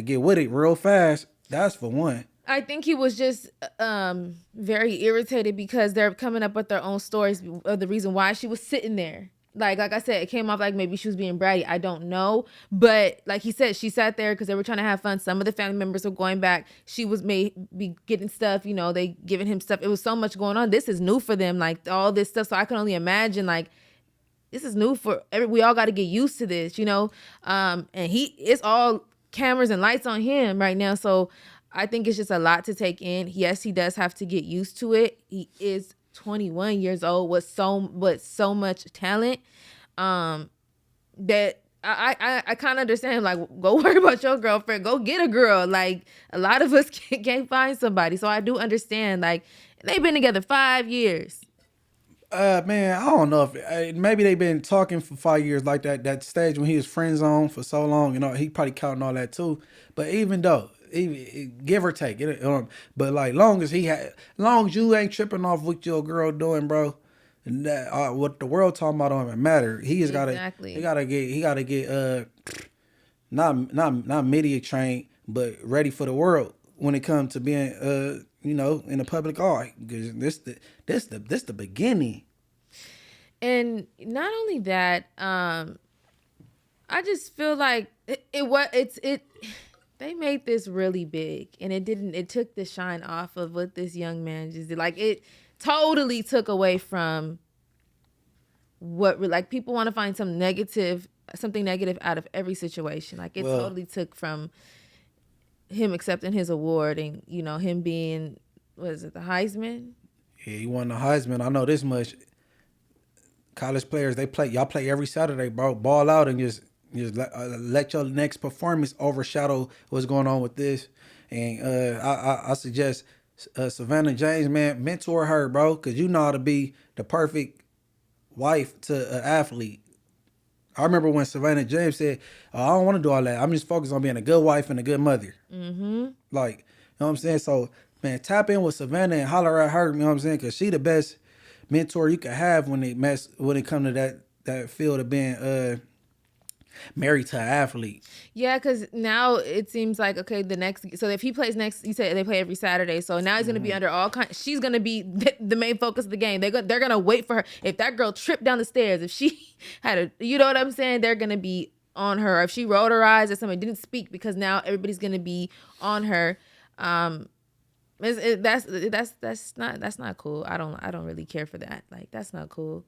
get with it real fast. That's for one. I think he was just very irritated because they're coming up with their own stories of the reason why she was sitting there. Like I said, it came off like maybe she was being bratty. I don't know. But like he said, she sat there because they were trying to have fun. Some of the family members were going back. She was maybe getting stuff, you know, they giving him stuff. It was so much going on. This is new for them, like all this stuff. So I can only imagine, like, this is new for we all got to get used to this, you know? And it's all cameras and lights on him right now. So I think it's just a lot to take in. Yes, he does have to get used to it. He is 21 years old with so much talent that I kind of understand. Like, go worry about your girlfriend. Go get a girl. Like, a lot of us can't find somebody. So I do understand. Like, they've been together 5 years. Man, I don't know if maybe they've been talking for 5 years, like that stage when he was friend zone for so long. You know, he probably counting all that too. But even though, give or take, but like long as you ain't tripping off what your girl doing, bro, and that, what the world talking about don't even matter. He just gotta get not media trained, but ready for the world when it comes to being in the public eye, because this the beginning. And not only that, I just feel like they made this really big, and it took the shine off of what this young man just did. Like, it totally took away from what, like, people want to find something negative out of every situation. Like, it totally took from him accepting his award and, you know, him being, what is it, the Heisman? Yeah, he won the Heisman. I know this much. College players, y'all play every Saturday, bro. Ball out and just let your next performance overshadow what's going on with this. And I suggest Savannah James, man, mentor her, bro, because you know how to be the perfect wife to an athlete. I remember when Savannah James said, I don't want to do all that. I'm just focused on being a good wife and a good mother. Mm-hmm. Like, you know what I'm saying? So, man, tap in with Savannah and holler at her, you know what I'm saying? Because she the best mentor you can have when it comes to that field of being married to an athlete. Yeah, because now it seems like, okay, so if he plays next, you said they play every Saturday, so now he's going to be under all kinds, she's going to be the main focus of the game. They're going to wait for her. If that girl tripped down the stairs, if she had you know what I'm saying, they're going to be on her. If she rolled her eyes or somebody didn't speak, because now everybody's going to be on her. That's not cool. I don't really care for that. Like, that's not cool.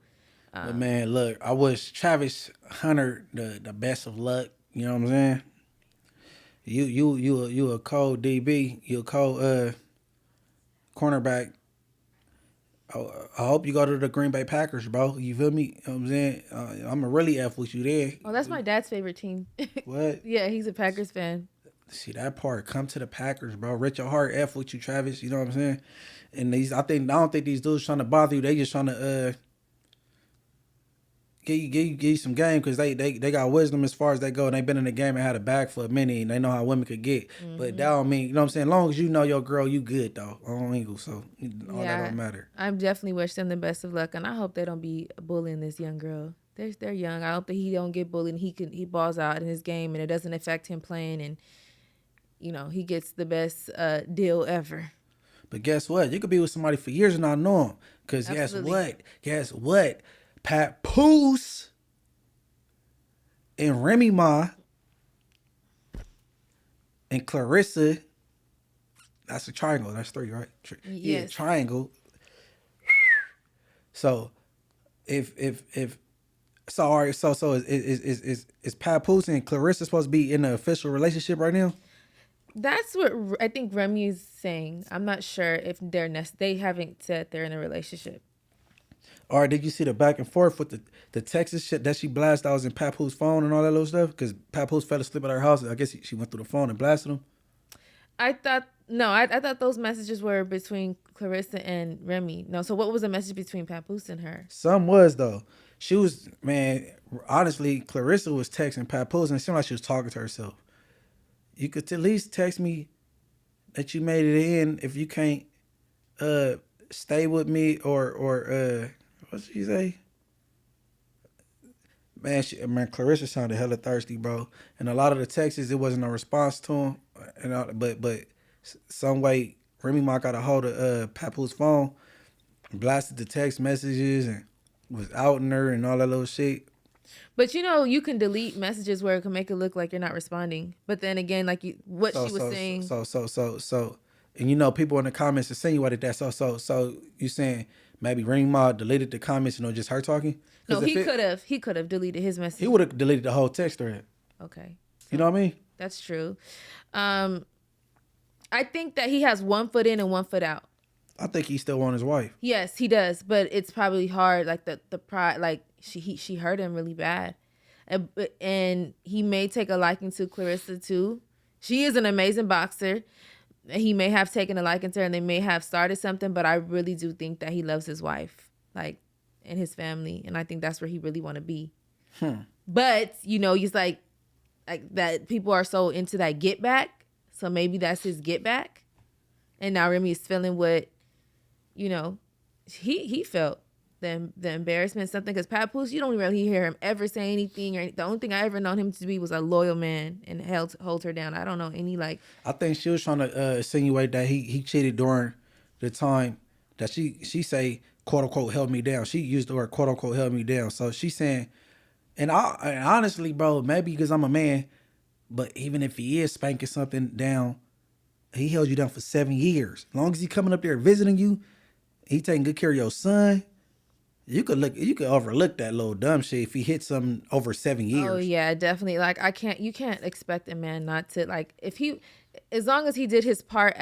But man, look, I wish Travis Hunter the best of luck. You know what I'm saying? You a cold DB. You a cold cornerback. I hope you go to the Green Bay Packers, bro. You feel me? You know what I'm saying? I'm a really F with you there. Oh, that's my dad's favorite team. What? Yeah, he's a Packers fan. See that part? Come to the Packers, bro. Rich your heart, F with you, Travis. You know what I'm saying? And I don't think these dudes trying to bother you. They just trying to give you some game because they got wisdom as far as they go, and they been in the game and had a bag for a minute, and they know how women could get. But that don't mean, you know what I'm saying? As long as you know your girl, you good though. On legal, so all that don't matter. I definitely wish them the best of luck, and I hope they don't be bullying this young girl. They're young. I hope that he don't get bullied and he balls out in his game and it doesn't affect him playing, and you know he gets the best deal ever. But guess what? You could be with somebody for years and not know them. Because guess what? Papose and Remy Ma and Claressa. That's a triangle. That's 3, right? Yes. Yeah, triangle. So if all right, so is Papose and Claressa supposed to be in an official relationship right now? That's what I think Remy is saying. I'm not sure if they haven't said they're in a relationship. Or did you see the back and forth with the Texas shit that she blasted? I was in Papoose phone and all that little stuff because Papoose fell asleep at her house. I guess she went through the phone and blasted him. I thought those messages were between Claressa and Remy. No, so what was the message between Papose and her? Some was though. She was, man, honestly, Claressa was texting Papose and it seemed like she was talking to herself. You could at least text me that you made it in if you can't stay with me or what did she say? Man, Claressa sounded hella thirsty, bro. And a lot of the texts, it wasn't a response to him. And but some way, Remy Ma got a hold of Papoose phone, blasted the text messages, and was outing her and all that little shit. But you know, you can delete messages where it can make it look like you're not responding. But then again, like she was saying. So, and you know, people in the comments insinuated that. So you saying maybe Remy Ma deleted the comments and it was just her talking? No, he could have deleted his message. He would have deleted the whole text thread. Okay. You know what I mean? That's true. I think that he has 1 foot in and 1 foot out. I think he still want his wife. Yes, he does, but it's probably hard. Like the pride, like she hurt him really bad, and he may take a liking to Claressa too. She is an amazing boxer. He may have taken a liking to her, and they may have started something. But I really do think that he loves his wife, like, and his family, and I think that's where he really want to be. But you know, he's like that. People are so into that get back, so maybe that's his get back, and now Remy is feeling what. You know, he felt the embarrassment, something, because Papoose, you don't really hear him ever say anything. Or the only thing I ever known him to be was a loyal man and hold her down. I don't know any like. I think she was trying to insinuate that he cheated during the time that she say quote unquote held me down. She used the word quote unquote held me down. So she's saying, and honestly, bro, maybe because I'm a man, but even if he is spanking something down, he held you down for 7 years. As long as he coming up there visiting you. He taking good care of your son. You could overlook that little dumb shit if he hit something over 7 years. Oh yeah, definitely. Like you can't expect a man not to as long as he did his part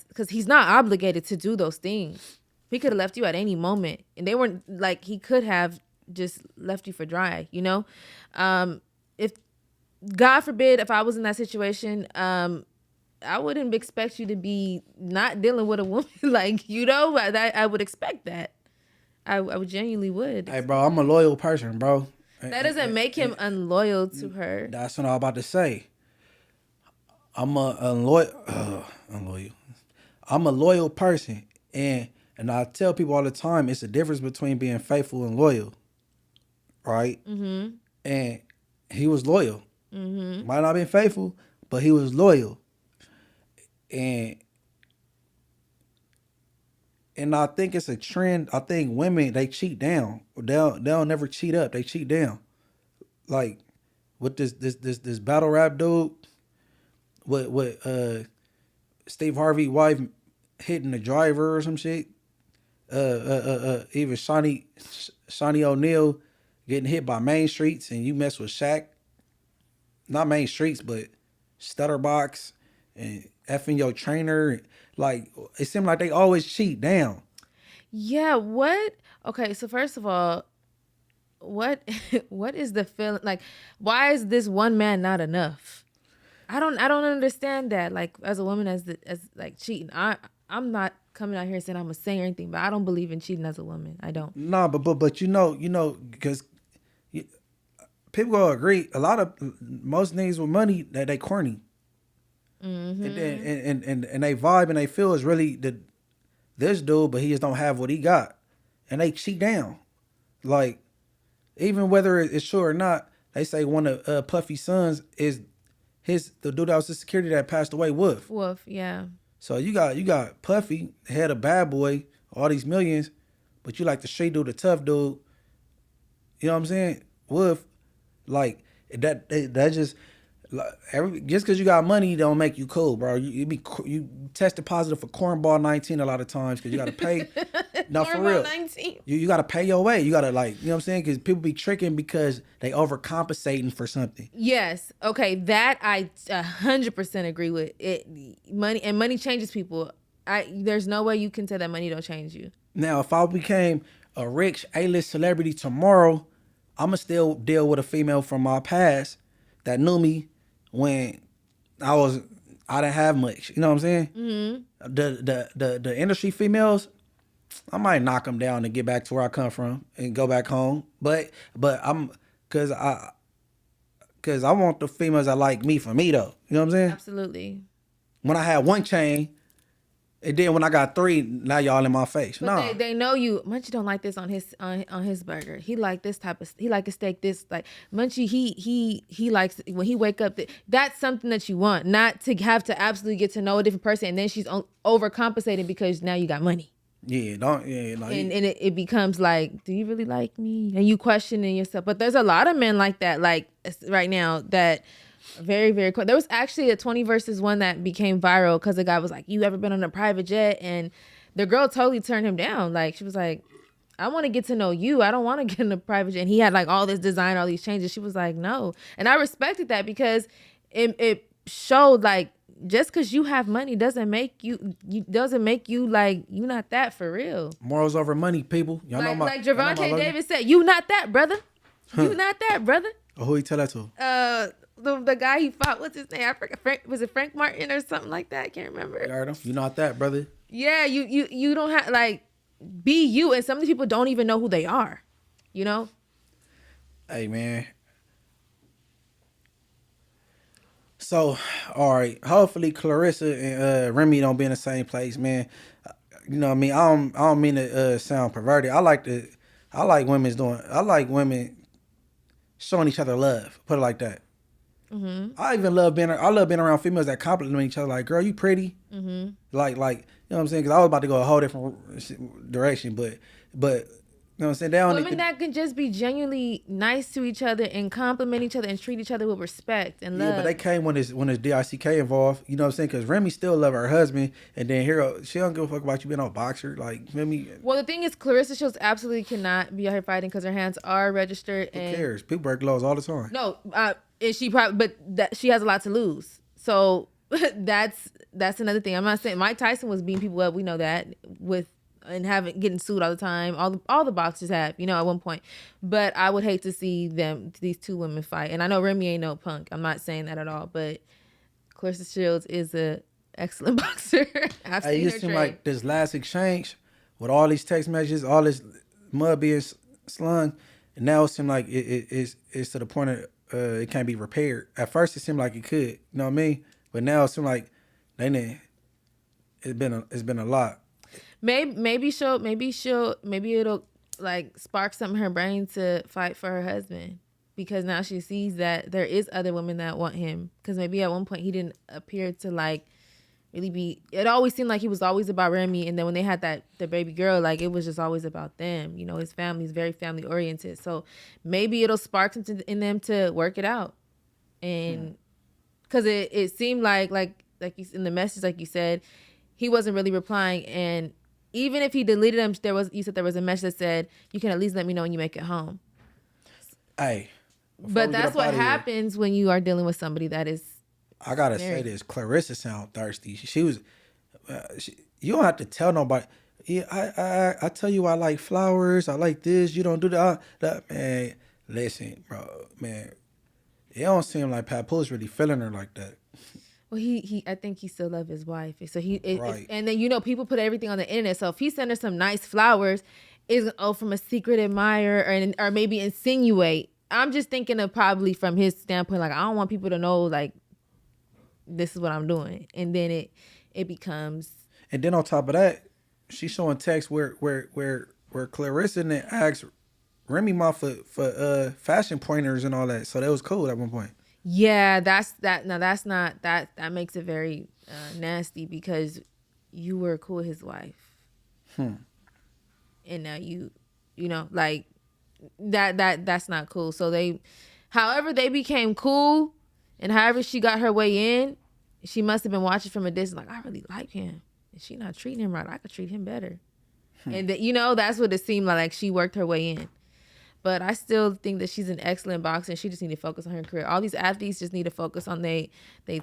because he's not obligated to do those things. He could have left you at any moment, and they weren't like he could have just left you for dry. You know, if God forbid if I was in that situation, I wouldn't expect you to be not dealing with a woman. Like, you know, I would expect that. I genuinely would. Hey, bro, I'm a loyal person, bro. That doesn't make him unloyal to her. That's what I'm about to say. I'm a loyal person. And I tell people all the time, it's a difference between being faithful and loyal. Right? Mm-hmm. And he was loyal. Mm-hmm. Might not have been faithful, but he was loyal. And I think it's a trend. I think women, they cheat down. They'll never cheat up. They cheat down. Like with this battle rap dude with Steve Harvey's wife hitting the driver or some shit. Even Shawnee O'Neal getting hit by Main Streets, and you mess with Shaq. Not Main Streets, but Stutterbox and effing your trainer. Like, it seemed like they always cheat down. Yeah, what? Okay, so first of all, what is the feeling? Like, why is this one man not enough? I don't understand that. Like, as a woman, as like cheating, I'm not coming out here saying I'm a saint or anything, but I don't believe in cheating as a woman. I don't. Nah, but you know, because people gonna agree. Most niggas with money that they corny. Mm-hmm. And they vibe and they feel is really this dude, but he just don't have what he got, and they cheat down. Like, even whether it's true or not, they say one of Puffy's sons is the dude that was the security that passed away. Wolf, yeah. So you got Puffy, head of Bad Boy, all these millions, but you like the street dude, the tough dude. You know what I'm saying? Wolf, like that just. Just because you got money don't make you cool, bro. You tested positive for cornball 19 a lot of times because you got to pay. No, for real. 19. You got to pay your way. You got to, like, you know what I'm saying? Because people be tricking because they overcompensating for something. Yes. Okay. That I 100% agree with. Money changes people. There's no way you can say that money don't change you. Now, if I became a rich A-list celebrity tomorrow, I'ma still deal with a female from my past that knew me when I didn't have much. You know what I'm saying? Mm-hmm. The industry females, I might knock them down and get back to where I come from and go back home. But cause I want the females that like me for me though. You know what I'm saying? Absolutely. When I had one chain, and then when I got three, now y'all in my face. But they know you. Munchie don't like this on his burger. He like this he like a steak. This, like, Munchie, he likes when he wake up. That's something that you want, not to have to absolutely get to know a different person and then she's overcompensating because now you got money. Yeah, and it becomes like, do you really like me? And you questioning yourself. But there's a lot of men like that, like right now, that. Very, very cool. There was actually a 20 versus 1 that became viral because the guy was like, you ever been on a private jet? And the girl totally turned him down. Like, she was like, I want to get to know you. I don't want to get in a private jet. And he had like all this design, all these changes. She was like, no. And I respected that because it showed like, just because you have money doesn't make you like, you not that for real. Morals over money, people. Y'all know like Javante Davis said, you not that, brother. You not that, brother. Oh, who you tell that to? The guy he fought, what's his name? I forget. Was it Frank Martin or something like that? I can't remember. You not that, brother. Yeah, you don't have, like, be you. And some of these people don't even know who they are. You know? Hey, man. So, all right. Hopefully Claressa and Remy don't be in the same place, man. You know what I mean? I don't mean to sound perverted. I like women showing each other love. Put it like that. Mm-hmm. I love being around females that compliment each other. Like, girl, you pretty. Mm-hmm. Like, you know what I'm saying? Because I was about to go a whole different direction, but you know what I'm saying? Women that can just be genuinely nice to each other and compliment each other and treat each other with respect and love. Yeah, but they came when there's DICK involved. You know what I'm saying? Because Remy still love her husband, and then she don't give a fuck about you being a boxer. Like, Remy. Well, the thing is, Claressa Shields absolutely cannot be out here fighting because her hands are registered. Who cares? People break laws all the time. No, and she she has a lot to lose. So that's another thing. I'm not saying Mike Tyson was beating people up. We know that and getting sued all the time. All the boxers have, you know, at one point. But I would hate to see these two women fight. And I know Remy ain't no punk. I'm not saying that at all. But Claressa Shields is an excellent boxer. I've seen her it seemed like this last exchange with all these text messages, all this mud being slung, and now it seemed like it's to the point of it can't be repaired. At first it seemed like it could, you know what I mean? But now it seems like it's been a lot. Maybe it'll like spark something in her brain to fight for her husband, because now she sees that there is other women that want him. Because maybe at one point he didn't appear to like really be. It always seemed like he was always about Remy, and then when they had the baby girl, like it was just always about them. You know, his family is very family oriented, so maybe it'll spark something in them to work it out. And because it seemed like you, in the message, like you said, he wasn't really replying. And even if he deleted them, you said there was a message that said, you can at least let me know when you make it home. Hey. But that's what happens when you are dealing with somebody that is I gotta say this. Claressa sound thirsty. She was, you don't have to tell nobody. Yeah, I tell you I like flowers. I like this. You don't do that. Man, listen, bro, man. It don't seem like Papose really feeling her like that. Well, I think he still loves his wife. So right. And then, you know, people put everything on the internet. So if he send her some nice flowers, it's from a secret admirer or maybe insinuate, I'm just thinking of probably from his standpoint, like, I don't want people to know, like, this is what I'm doing. And then it becomes. And then on top of that, she's showing text where Claressa then asked Remy Ma for fashion pointers and all that. So that was cool at one point. Yeah, that's not that makes it very nasty because you were cool with his wife. And now you know, like that's not cool. So however they became cool and however she got her way in, she must have been watching from a distance like, I really like him. And she not treating him right. I could treat him better. And that's what it seemed like she worked her way in. But I still think that she's an excellent boxer and she just need to focus on her career. All these athletes just need to focus on their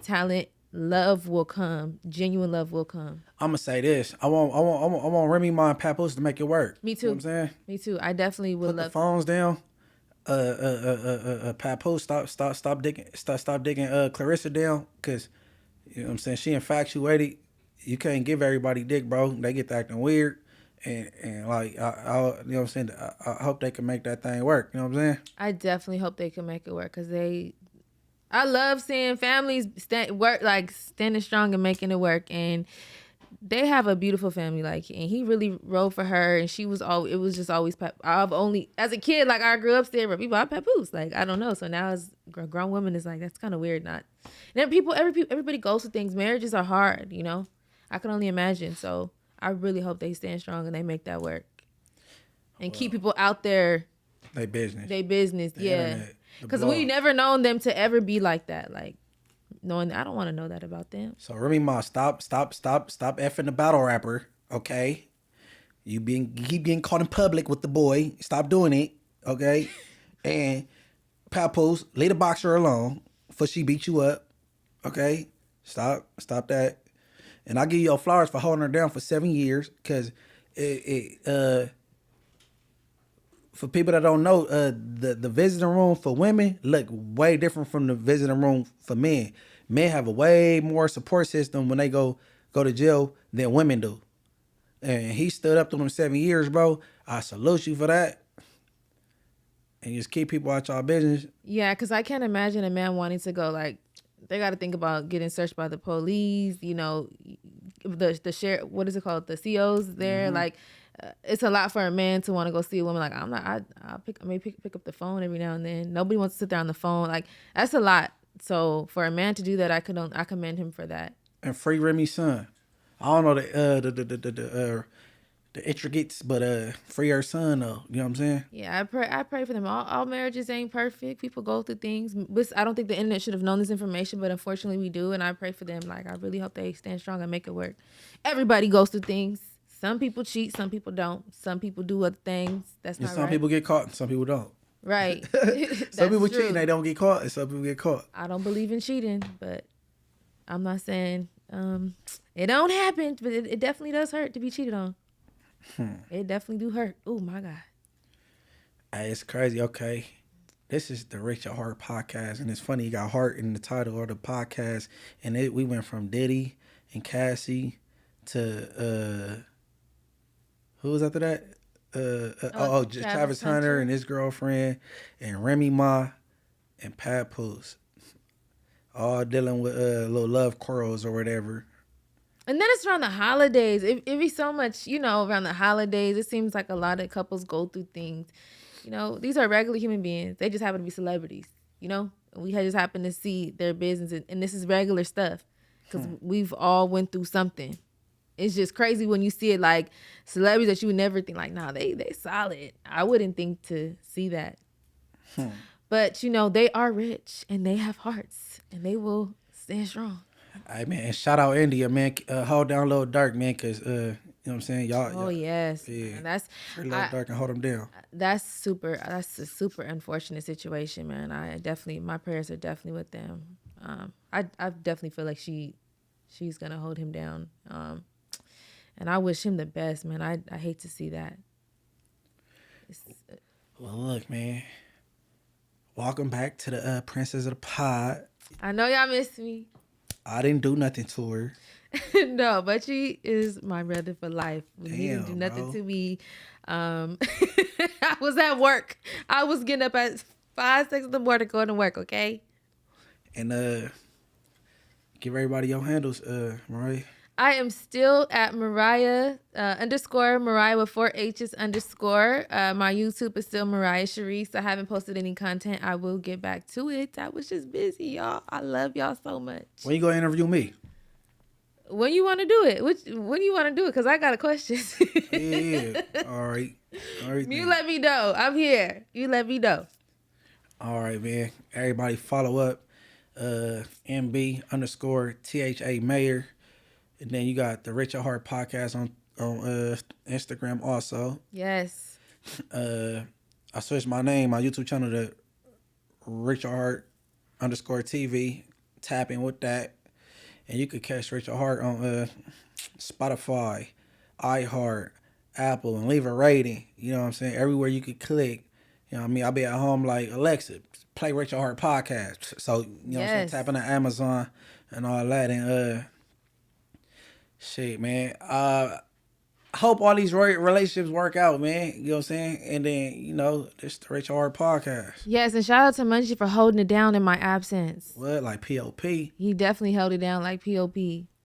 talent. Love will come. Genuine love will come. I'm gonna say this. I want Remy Ma and Papose to make it work. Me too. You know what I'm saying? Me too. I definitely would love the phones down. Papose stop digging Claressa down, because you know what I'm saying, she infatuated. You can't give everybody dick, bro. They get to acting weird. And like I you know what I'm saying, I hope they can make that thing work. You know what I'm saying? I definitely hope they can make it work because I love seeing families standing strong and making it work. And they have a beautiful family, like, and he really rode for her. And it was just always as a kid, like, I grew up saying, people, I'm Papose. Like, I don't know. So now as a grown woman, it's like, that's kind of weird. Not, and then everybody goes through things. Marriages are hard, you know. I can only imagine. So I really hope they stand strong and they make that work. And keep people out there. They business, yeah. Because we never known them to ever be like that. Like, knowing I don't want to know that about them. So Remy Ma, stop effing the battle rapper, okay? You keep getting caught in public with the boy. Stop doing it, okay? And Papose, leave the boxer alone before she beat you up, okay? Stop that. And I give you flowers for holding her down for 7 years, because for people that don't know, the visiting room for women look way different from the visiting room for men. Men have a way more support system when they go to jail than women do. And he stood up to them 7 years, bro. I salute you for that. And just keep people out y'all business. Yeah, because I can't imagine a man wanting to go, like, they got to think about getting searched by the police, you know, the sheriff, what is it called? The COs there. Mm-hmm. Like, it's a lot for a man to want to go see a woman. Like, I'll pick up the phone every now and then. Nobody wants to sit there on the phone. Like, that's a lot. So for a man to do that, I commend him for that. And free Remy's son. I don't know the intricates, but free her son though. You know what I'm saying? Yeah, I pray for them. All marriages ain't perfect. People go through things. I don't think the internet should have known this information, but unfortunately we do. And I pray for them. Like, I really hope they stand strong and make it work. Everybody goes through things. Some people cheat, some people don't. Some people do other things. That's not right. Some people get caught and some people don't. Right. Some people cheat and they don't get caught, and some people get caught. I don't believe in cheating, but I'm not saying it don't happen, but it definitely does hurt to be cheated on. It definitely do hurt. Oh my God. Hey, it's crazy. Okay. This is the Rich at Heart podcast, and it's funny you got heart in the title of the podcast, and we went from Diddy and Cassie to who was after that? Travis Hunter and his girlfriend, and Remy Ma and Papose, all dealing with little love quarrels or whatever. And then it's around the holidays. It be so much, you know, around the holidays. It seems like a lot of couples go through things. You know, these are regular human beings. They just happen to be celebrities, you know? We just happen to see their business, and this is regular stuff because we've all went through something. It's just crazy when you see it, like celebrities that you would never think, like, nah, they solid. I wouldn't think to see that. But, you know, they are rich and they have hearts and they will stand strong. All right, man. Shout out India, man. Hold down Lil Durk, man, because, you know what I'm saying? Y'all, yes. Yeah. And that's Lil Durk and hold him down. That's a super unfortunate situation, man. My prayers are definitely with them. I definitely feel like she's going to hold him down. And I wish him the best, man. I hate to see that. Well, look, man. Welcome back to the Princess of the Pod. I know y'all missed me. I didn't do nothing to her. No, but she is my brother for life. Damn, he didn't do nothing to me. I was at work. I was getting up at 5 seconds in the morning going to work, okay? And give everybody your handles, Mariah. I am still at Mariah _ Mariah with 4 H's _. My YouTube is still Mariah Sharice. I haven't posted any content. I will get back to it. I was just busy, y'all. I love y'all so much. When you gonna interview me? When you want to do it? When you want to do it? Because I got a question. Yeah. All right. You let me know. I'm here. You let me know. All right, man. Everybody follow up. MB _THA Mayor. And then you got the Rich at Heart podcast on Instagram also. Yes. I switched my name, my YouTube channel to Rich at Heart _TV. Tap in with that. And you could catch Rich at Heart on Spotify, iHeart, Apple, and leave a rating. You know what I'm saying? Everywhere you could click. You know what I mean? I'll be at home like, Alexa, play Rich at Heart podcast. So, you know what I'm saying? Tap into Amazon and all that. And shit, man. I hope all these relationships work out, man. You know what I'm saying? And then, you know, this the Rich at Heart podcast. Yes, and shout out to Munchie for holding it down in my absence. What? Like POP? He definitely held it down like POP.